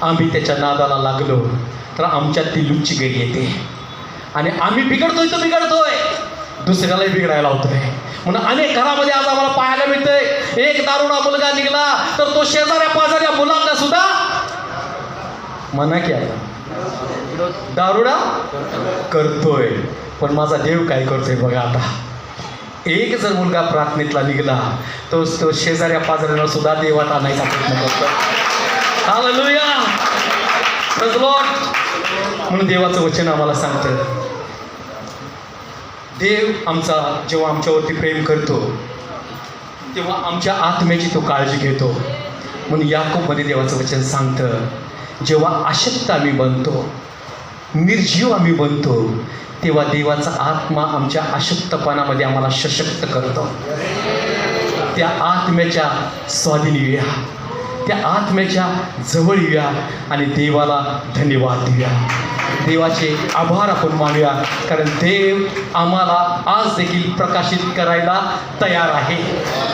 आम्ही त्याच्या नादाला लागलो तर आमच्यात ती लुच्चीगिरी येते आणि आम्ही बिघडतोय तो बिघडतोय, दुसऱ्यालाही बिघडायला होतोय. म्हणून अनेक घरामध्ये आज आम्हाला पाहायला मिळतंय, एक दारुडा मुलगा निघाला तर तो शेजाऱ्या पाजाऱ्या मुलांना सुद्धा मना केला, दारुडा करतोय. पण माझा देव काय करतोय बघा. आता एक जर मुलगा प्रार्थनेतला निघाला तो शेजाऱ्या पाजाऱ्यांना सुद्धा देवात आणायचा प्रयत्न करतो. हालेलुया. Praise Lord. म्हणून देवाचं वचन आम्हाला सांगतं, देव आमचा जेव्हा आमच्यावरती प्रेम करतो तेव्हा आमच्या आत्म्याची तो काळजी घेतो. म्हणून याकूबमध्ये देवाचं वचन सांगतं, जेव्हा अशक्त आम्ही बनतो, निर्जीव आम्ही बनतो, तेव्हा देवाचा आत्मा आमच्या अशक्तपणामध्ये आम्हाला सशक्त करतो. त्या आत्म्याच्या स्वाधीन येऊया, त्या आत्म्याच्या जवळ येऊया आणि देवाला धन्यवाद देऊया, देवाचे आभार आपण मानूया. कारण देव आम्हाला आज देखील प्रकाशित करायला तयार आहे.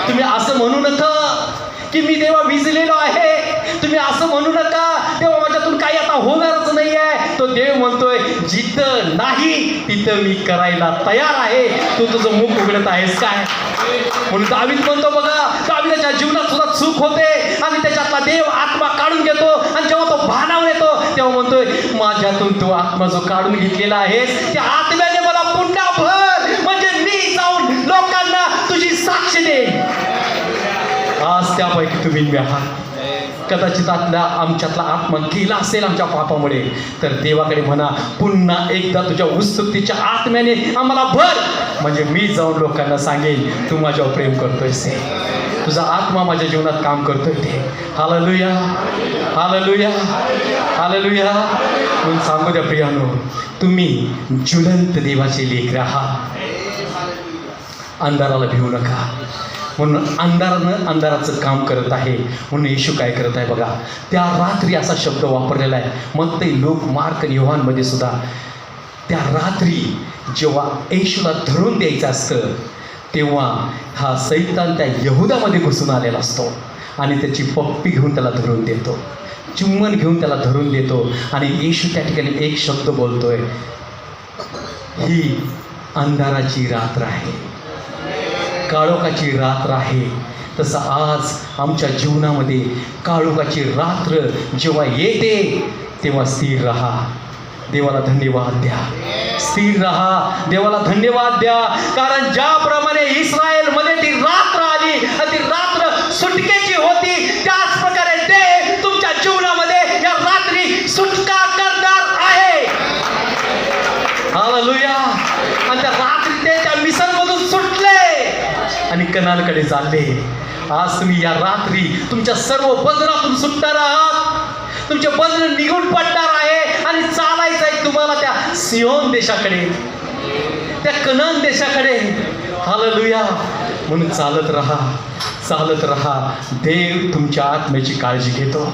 तुम्ही असं म्हणू नका की मी देवा विजलेलो आहे. तुम्ही असं म्हणू नका, तेव्हा माझ्यातून काही आता होणारच नाही आहे. तो देव म्हणतोय, जिथं नाही तिथं मी करायला तयार आहे. तू तुझं मुख उघडत आहेस काय? म्हणून दावीद म्हणतो बघा, दावीदाच्या जीवनात सुद्धा चूक होते आणि त्याच्यातला देव आत्मा काढून घेतो. आणि जेव्हा तो भानावर येतो तेव्हा म्हणतोय, माझ्यातून तो आत्मा जो काढून घेतलेला आहेस त्या आत्म्याने मला पुन्हा भर, म्हणजे मी जाऊन लोकांना तुझी साक्ष देईन. आज त्यापैकी तुम्ही मी आहात. कदाचित आमच्यातला आत्मा गेला असेल आमच्या पापामुळे, तर देवाकडे म्हणा, पुन्हा एकदा तुझ्या उत्सुकतेच्या आत्म्याने आम्हाला भर, म्हणजे मी जाऊन लोकांना सांगेन तू माझ्यावर प्रेम करतोयस, तुझा आत्मा माझ्या जीवनात काम करतोय ते. Hallelujah, hallelujah, hallelujah. म्हणून सांगू द्या प्रियानो, तुम्ही ज्वलंत देवाचे लेकरं आहात. अंधाराला भिवू नका. म्हणून अंधाराचं काम करत आहे. म्हणून येशू काय करत आहे बघा, त्या रात्री असा शब्द वापरलेला आहे. मग ते लोक मार्क आणि योहानमध्ये सुद्धा त्या रात्री जेव्हा येशूला धरून द्यायचं असतं, तेव्हा हा सैतान त्या यहुदामध्ये घुसून आलेला असतो आणि त्याची पप्पी घेऊन त्याला धरून देतो, चुंबन घेऊन त्याला धरून देतो. आणि येशू त्या ठिकाणी एक शब्द बोलतोय, ही अंधाराची रात्र आहे, काळोखाची रात्र आहे. तसं आज आमच्या जीवनामध्ये काळोखाची रात्र जेव्हा येते तेव्हा स्थिर राहा. देवाला धन्यवाद द्या. स्थिर राहा, देवाला धन्यवाद द्या. कारण ज्याप्रमाणे इस्रायलमध्ये ती रात्र आली आणि ती रात्र सुटकेची होती, त्याच प्रकारे ते तुमच्या जीवनामध्ये या रात्री सुटका करणार आहे. हालेलुया. आणि त्या रात्री ते त्या मिसरमधून सुटले आणि कनानकडे चालले. आज तुम्ही या रात्री तुमच्या सर्व बंधनातून सुटणार आहात. तुमचे बंधन निघून पडणार आहे आणि चालायचं आहे तुम्हाला त्या सियोन देशाकडे, त्या कनान देशाकडे. हालेलुया. म्हणून चालत राहा, चालत राहा. देव तुमच्या आत्म्याची काळजी घेतो.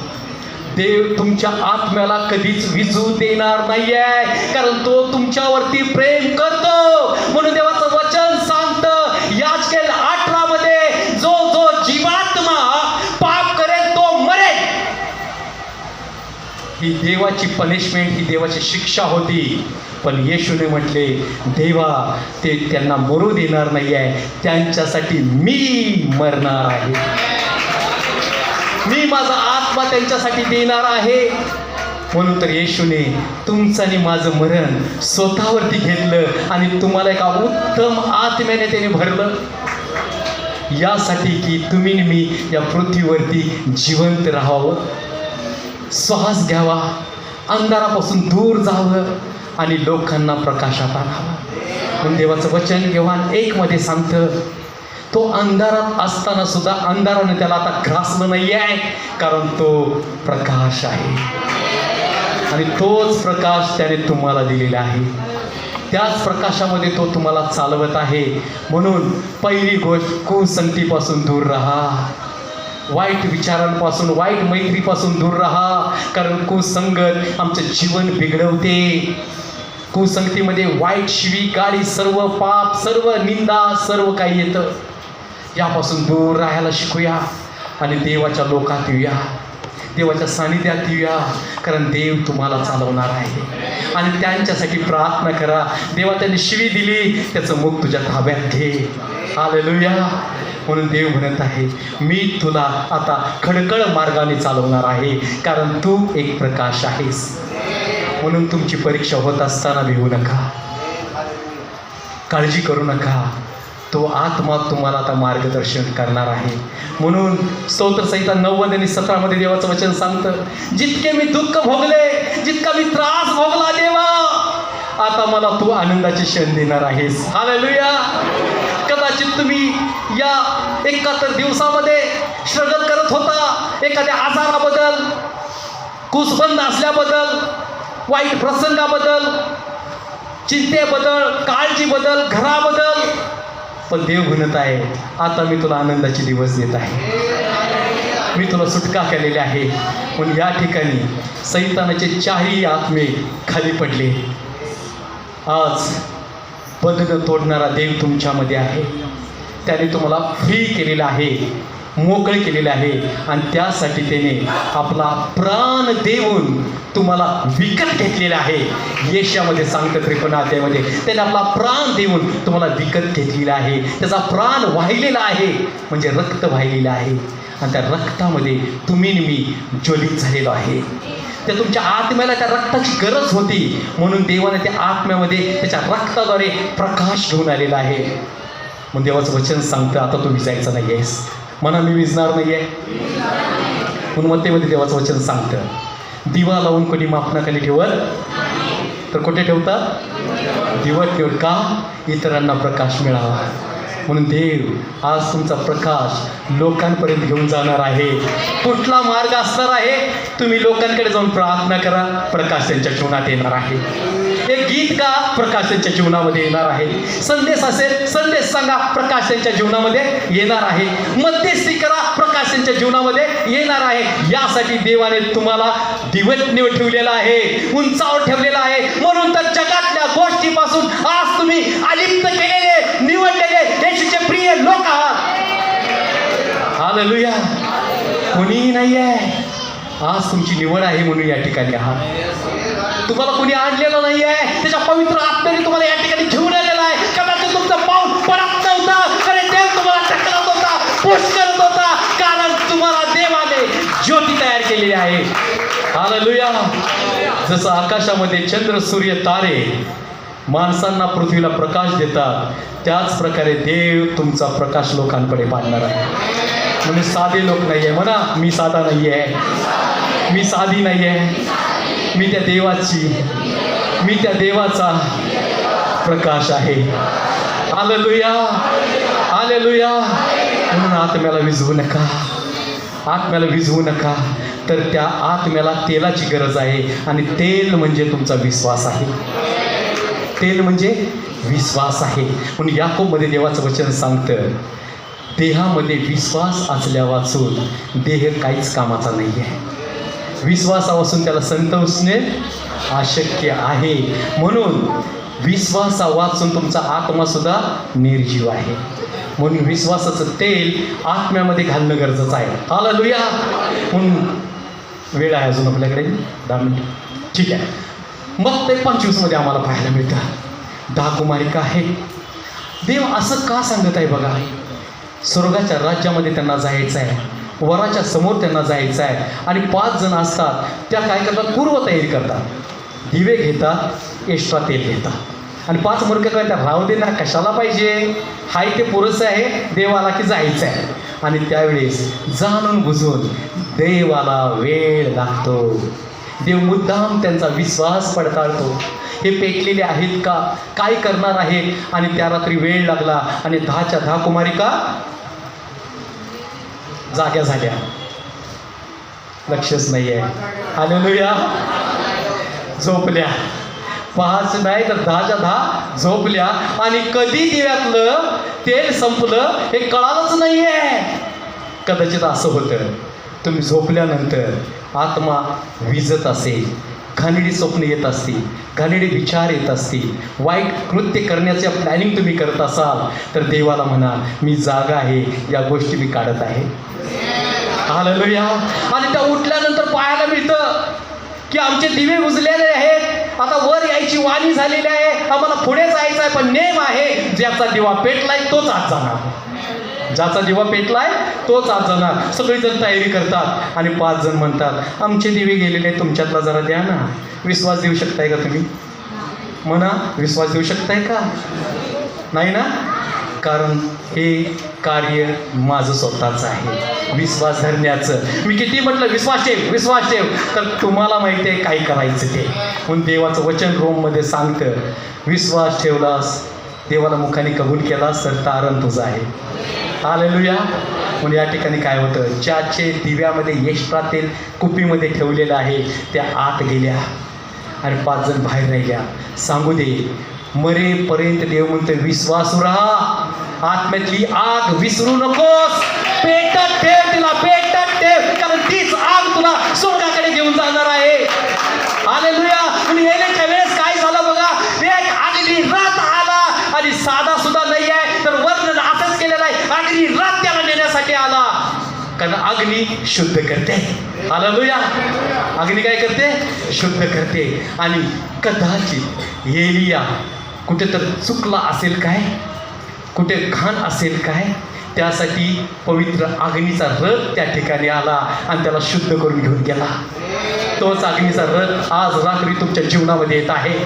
देव तुमच्या आत्म्याला कधीच विझू देणार नाही आहे, कारण तो तुमच्यावरती प्रेम करतो. म्हणून देवाचं वचन सांगतं याजकेल 18 मध्ये, जो जो जीवात्मा पाप करेल तो मरेल. ही देवाची पनिशमेंट, ही देवाची शिक्षा होती. पण येशूने म्हटले, देवा ते त्यांना मरू देणार नाही आहे, त्यांच्यासाठी मी मरणार आहे, मी माझा आत्मा त्यांच्यासाठी देणार आहे. म्हणून तर येशूने तुमचं आणि माझं मरण स्वतःवरती घेतलं आणि तुम्हाला एका उत्तम आत्म्याने त्याने भरलं, यासाठी की तुम्ही मी या पृथ्वीवरती जिवंत राहावं, श्वास घ्यावा, अंधारापासून दूर जावं आणि लोकांना प्रकाशात आणावं. म्हणून देवाचं वचन योहान 1 मध्ये सांगतं, तो अंधारात असताना सुद्धा अंधाराने त्याला आता ग्रासलं नाही आहे, कारण तो प्रकाश आहे आणि तोच प्रकाश त्याने तुम्हाला दिलेला आहे. त्याच प्रकाशामध्ये तो तुम्हाला चालवत आहे. म्हणून पहिली गोष्ट, कुसंगतीपासून दूर राहा, वाईट विचारांपासून, वाईट मैत्रीपासून दूर राहा, कारण कुसंगत आमचं जीवन बिघडवते. कुसंगतीमध्ये वाईट शिवी गाळी, सर्व पाप, सर्व निंदा, सर्व काही येतं. यापासून दूर राहायला शिकूया आणि देवाच्या लोकात येऊया, देवाच्या सानिध्यात येऊया, कारण देव तुम्हाला चालवणार आहे. आणि त्यांच्यासाठी प्रार्थना करा, देवा त्यांनी शिवी दिली, त्याचं मुख तुझ्या ताब्यात घे. हालेलुया. म्हणून देव म्हणत आहे, मी तुला आता खडखड मार्गाने चालवणार आहे, कारण तू एक प्रकाश आहेस. म्हणून तुमची परीक्षा होत असताना भिवू नका, काळजी करू नका. तो आत्मा तुम्हाला आता मार्गदर्शन करणार आहे. म्हणून स्तोत्रसंहिता 90 आणि 17 मध्ये देवाचं वचन सांगतं, जितके मी दुःख भोगले, जितका मी त्रास भोगला देवा, आता मला तू आनंदाचे क्षण देणार आहेस. हालेलुया. कदाचित तुम्ही या 71 दिवसामध्ये स्ट्रगल करत होता, एखाद्या आजाराबद्दल, कुसबंद असल्याबद्दल, वाईट प्रसंगाबद्दल, चिंतेबद्दल, काळजीबद्दल, घराबद्दल. पण देव म्हणत आहे, आता मी तुला आनंदाचे दिवस देत आहे, मी तुला सुटका केलेली आहे. म्हणून या ठिकाणी सैतानाचे 4ही आत्मे खाली पडले. आज बंधनं तोडणारा देव तुमच्यामध्ये आहे. त्याने तुम्हाला फ्री केलेलं आहे. मोकळे केलेले आहे आणि त्यासाठी त्याने आपला प्राण देऊन तुम्हाला विकत घेतलेला आहे. येशयामध्ये सांगतं 53 अध्यायामध्ये त्याने आपला प्राण देऊन तुम्हाला विकत घेतलेला आहे. त्याचा प्राण वाहिलेला आहे, म्हणजे रक्त वाहिलेलं आहे आणि त्या रक्तामध्ये तुम्ही मी ज्वलित झालेलो आहे. त्या तुमच्या आत्म्याला त्या रक्ताची गरज होती, म्हणून देवाने त्या आत्म्यामध्ये त्याच्या रक्ताद्वारे प्रकाश घेऊन आलेला आहे. म्हणून देवाचं वचन सांगतं आता तू विजायचं नाही आहेस. म्हणा मी विजणार नाही आहे. म्हणून मत्तेमध्ये देवाचं वचन सांगतं दिवा लावून कोणी मापनाखाली ठेवत तर कुठे ठेवतात? दिवट ठेवत. का? इतरांना प्रकाश मिळावा. म्हणून देव आज तुमचा प्रकाश लोकांपर्यंत घेऊन जाणार आहे. कुठला मार्ग असणार आहे? तुम्ही लोकांकडे जाऊन प्रार्थना करा, प्रकाश त्यांच्या जीवनात येणार आहे. एक गीत गा, प्रकाश त्यांच्या जीवनामध्ये येणार आहे. संदेश असेल, संदेश सांगा, प्रकाश त्यांच्या जीवनामध्ये येणार आहे. मध्यस्थी करा, प्रकाश त्यांच्या जीवनामध्ये येणार आहे. यासाठी देवाने तुम्हाला दिवटनेवर ठेवलेला आहे, उंचावर ठेवलेला आहे. म्हणून तर जगातल्या गोष्टीपासून आज तुम्ही अलिप्त केलेले, निवडलेले येशूचे प्रिय लोक आहात. हालेलुया. कोणीही नाही आहे. आज तुमची निवड आहे म्हणून या ठिकाणी आहात. तुम्हाला कोणी आणलेलं नाही आहे, त्याच्या पवित्र आत्म्याने तुम्हाला या ठिकाणी घेऊन आलेला आहे. कदाचित तुमचं पाऊल पडत नव्हता, कारण देव तुम्हाला ढकलत होता, पुश करत होता, कारण तुम्हाला देवाने ज्योती तयार केलेली आहे. हालेलुया. जसं आकाशामध्ये चंद्र, सूर्य, तारे माणसांना पृथ्वीला प्रकाश देतात, त्याच प्रकारे देव तुमचा प्रकाश लोकांकडे पाडणार आहे. म्हणजे साधे लोक नाही आहे. म्हणा मी साधा नाही आहे, मी साधी नाही आहे, मी त्या देवाचा प्रकाश आहे. Hallelujah, hallelujah. म्हणून आत्म्याला विझवू नका, आत्म्याला विझवू नका. तर त्या आत्म्याला तेलाची गरज आहे आणि तेल म्हणजे तुमचा विश्वास आहे. तेल म्हणजे विश्वास आहे. म्हणून याकोबमध्ये देवाचं वचन सांगतं देहामध्ये विश्वास असल्या वाचून देह काहीच कामाचा नाही आहे. विश्वासापासून त्याला संतोषणे अशक्य आहे. म्हणून विश्वासा वाचून तुमचा आत्मा सुद्धा निर्जीव आहे. म्हणून विश्वासाचं तेल आत्म्यामध्ये घालणं गरजेचं आहे. हालेलुया. म्हणून वेळ आहे अजून आपल्याकडे 10 मिनिटं. ठीक आहे. मग ते 25मध्ये आम्हाला पाहायला मिळतं 10 कुमारिका आहेत. देव असं का सांगत आहे बघा. स्वर्गाच्या राज्यामध्ये त्यांना जायचं आहे, वराच्या समोर त्यांना जायचं आहे. आणि 5 जण असतात, त्या काय करतात? पूर्वतयारी करतात. दिवे घेतात, एक्स्ट्रा तेल घेतात. आणि 5 मूर्ख काय त्या राहू दे ना, कशाला पाहिजे, हाय ते पुरेसं आहे, देवाला की जायचं आहे. आणि त्यावेळेस जाणून बुजून देवाला वेळ लागतो. देव मुद्दाम त्यांचा विश्वास पडताळतो. हे पेटलेले आहेत का, काय करणार आहेत. आणि त्या रात्री वेळ लागला आणि 10च्या 10 कुमारिका जाग्या झाल्या. लक्षच नाही आहे. हालेलुया. झोपल्या. 5 नाही तर 10च्या 10 झोपल्या. आणि कधी दिव्यातलं तेल संपलं हे कळालंच नाही आहे. कदाचित असं होतं, तुम्ही झोपल्यानंतर आत्मा विजत असेल, घाणेरडी स्वप्न येत असतील, घाणेरडी विचार येत असतील, वाईट कृत्य करण्याचं प्लॅनिंग तुम्ही करत असाल, तर देवाला म्हणा मी जागा आहे, या गोष्टी मी काढत आहे. हालेलुया. आणि त्या उठल्यानंतर पाहायला मिळतं की आमचे दिवे उजलेले आहेत, आता वर यायची वाणी झालेली आहे, आम्हाला पुढे जायचं आहे. पण नेम आहे, ज्याचा दिवा पेटलाय तोच आत जाणार, ज्याचा दिवा पेटलाय तोच आत जाणार. सगळीजण तयारी करतात आणि 5 जण म्हणतात आमचे दिवे गेलेले, तुमच्यातला जरा द्या ना. विश्वास देऊ शकताय का तुम्ही? म्हणा, विश्वास देऊ शकताय का? नाही ना. कारण हे कार्य माझं स्वतःचं आहे, विश्वास धरण्याचं. मी किती म्हटलं विश्वास ठेव, विश्वास ठेव, तर तुम्हाला माहिती आहे काय करायचं ते. म्हणून देवाचं वचन रोममध्ये सांगतं विश्वास ठेवलास, देवाला मुखाने कबूल केलास तर तारण तुझं आहे. हालेलुया. म्हणून या ठिकाणी काय होतं, ज्याचे दिव्यामध्ये एक्स्ट्रा तेल कुपीमध्ये ठेवलेलं आहे त्या आत गेल्या आणि 5 जण बाहेर राहिल्या. सांगू दे, मरेपर्यंत देव म्हणतो विश्वासू राहा, आत्म्यातली आग विसरू नकोस, पेटत ठेव तिला, पेटत ठेव, कारण तीच आग तुला स्वर्गाकडे घेऊन जाणार आहे. हालेलुया. म्हणून येण्याच्या वेळेस काय झालं बघा, एक अगदी रात आला आणि साधा सुद्धा नाही आहे, तर वर्णन असंच केलेलं आहे, अगदी रात त्याला नेण्यासाठी आला. कारण अग्नी शुद्ध करते. हालेलुया. अग्नी काय करते? शुद्ध करते. आणि कदाचित एलिया कुठे तर चुकला असेल काय, कुठे घाण असेल काय, त्यासाठी पवित्र अग्नीचा रथ त्या ठिकाणी आला आणि त्याला शुद्ध करून घेऊन गेला. तोच अग्नीचा रथ आज रात्री तुमच्या जीवनामध्ये येत आहे,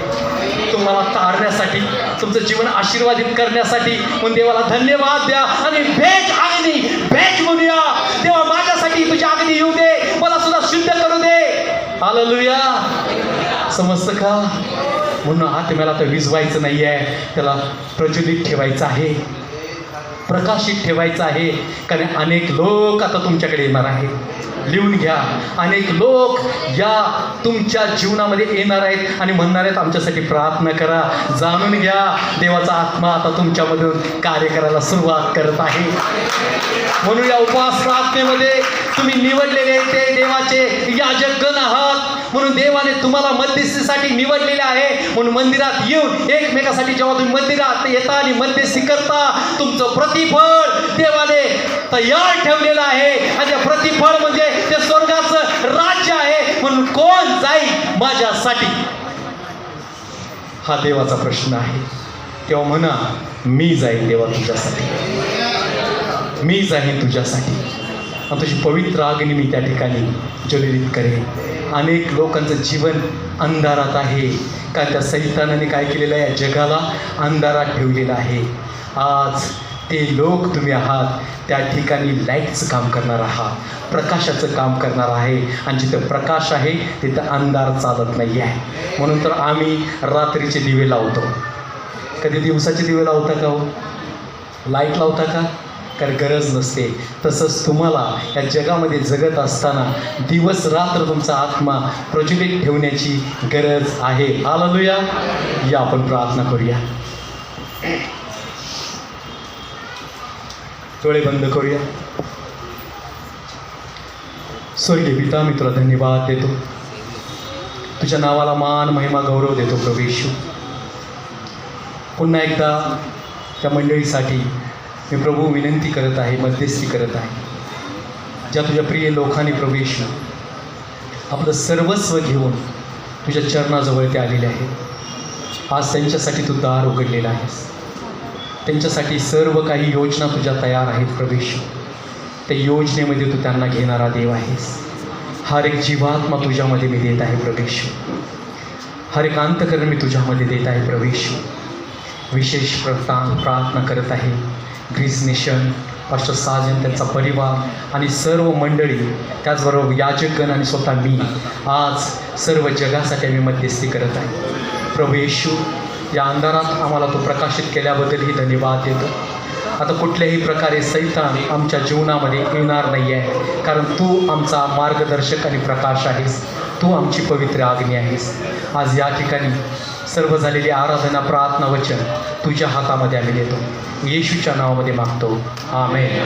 तुम्हाला तारण्यासाठी, तुमचं जीवन आशीर्वादित करण्यासाठी. म्हणून देवाला धन्यवाद द्या आणि भेट अग्नी, भेट म्हणूया. देवा माझ्यासाठी तुझी अग्नी येऊ दे, मला सुद्धा शुद्ध करू दे. हालेलुया. समजतं का? म्हणून आत्म्याला तर विझवायचं नाही आहे, त्याला प्रज्वलित ठेवायचं आहे, प्रकाशित ठेवायचं आहे. कारण अनेक लोक आता तुमच्याकडे येणार आहेत. लिहून घ्या. अनेक लोक या तुमच्या जीवनामध्ये येणार आहेत आणि म्हणणार आहेत आमच्यासाठी प्रार्थना करा. जाणून घ्या, देवाचा आत्मा आता तुमच्यामधून कार्य करायला सुरुवात करत आहे. म्हणून या उपवास प्रार्थनेमध्ये तुम्ही निवडलेले ते देवाचे याजकगण आहात. म्हणून देवाने तुम्हाला मध्यस्थीसाठी निवडलेले आहे. म्हणून मंदिरात येऊन एकमेकासाठी जेव्हा तुम्ही मंदिरात येता आणि मध्यस्थी करता, तुमचं प्रतिफळ देवाने तयार ठेवलेलं आहे. आणि ते प्रतिफळ म्हणजे ते स्वर्गाचं राज्य आहे. म्हणून कोण जाईल माझ्यासाठी, हा देवाचा प्रश्न आहे. तेव्हा म्हणा, मी जाईन देवा तुझ्यासाठी, मी जाईन तुझ्यासाठी. आणि तुझी पवित्र अग्नी मी त्या ठिकाणी ज्वलित करेन. अनेक लोकांचं जीवन अंधारात आहे, कारण त्या सैतानाने काय केलेलं आहे, जगाला अंधारात ठेवलेलं आहे. आज ते लोक तुम्ही आहात, त्या ठिकाणी लाईटचं काम करणार आहात, प्रकाशाचं काम करणार आहे. आणि जिथं प्रकाश आहे तिथं अंधार चालत नाही आहे. म्हणून तर आम्ही रात्रीचे दिवे लावतो. कधी दिवसाचे दिवे लावता का हो? लाईट लावता का? कारण गरज नसते. तसंच तुम्हाला या जगामध्ये जगत असताना दिवस रात्र तुमचा आत्मा प्रज्वलित ठेवण्याची गरज आहे. हालेलुया. या आपण प्रार्थना करूया. डोळे बंद करूया. स्वर्गीय पिता, मी तुला धन्यवाद देतो, तुझ्या नावाला मान महिमा गौरव देतो प्रभू येशू. पुन्हा एकदा त्या मंडळीसाठी मी प्रभू विनंती करत आहे, मध्यस्थी करत आहे, ज्या तुझ्या प्रिय लोकांनी प्रभू येशू आपलं सर्वस्व घेऊन तुझ्या चरणाजवळ ते आलेले आहेत. आज त्यांच्यासाठी तू दार उघडलेलं आहेस. त्यांच्यासाठी सर्व काही योजना तुझ्या तयार आहेत प्रभू येशू. त्या योजनेमध्ये तू त्यांना घेणारा देव आहेस. हर एक जीवात्मा तुझ्यामध्ये मी देत आहे प्रभू येशू. हर एक अंतकरण मी तुझ्यामध्ये देत आहे प्रभू येशू. विशेष प्रार्थना करत आहे ग्रीस नेशन, पास्टर साजन, त्यांचा परिवार आणि सर्व मंडळी, त्याचबरोबर याजकगण आणि स्वतः मी आज सर्व जगासाठी आम्ही मध्यस्थी करत आहे प्रभू येशू. या अंधारात आम्हाला तो प्रकाशित केल्याबद्दलही धन्यवाद देतो. आता कुठल्याही प्रकारे सैतान आमच्या जीवनामध्ये येणार नाही आहे, कारण तू आमचा मार्गदर्शक आणि प्रकाश आहेस. तू आमची पवित्र अग्नी आहेस. आज या ठिकाणी सर्व झालेली आराधना, प्रार्थना, वचन तुझ्या हातामध्ये आम्ही देतो. येशूच्या नावामध्ये मागतो. आमेन.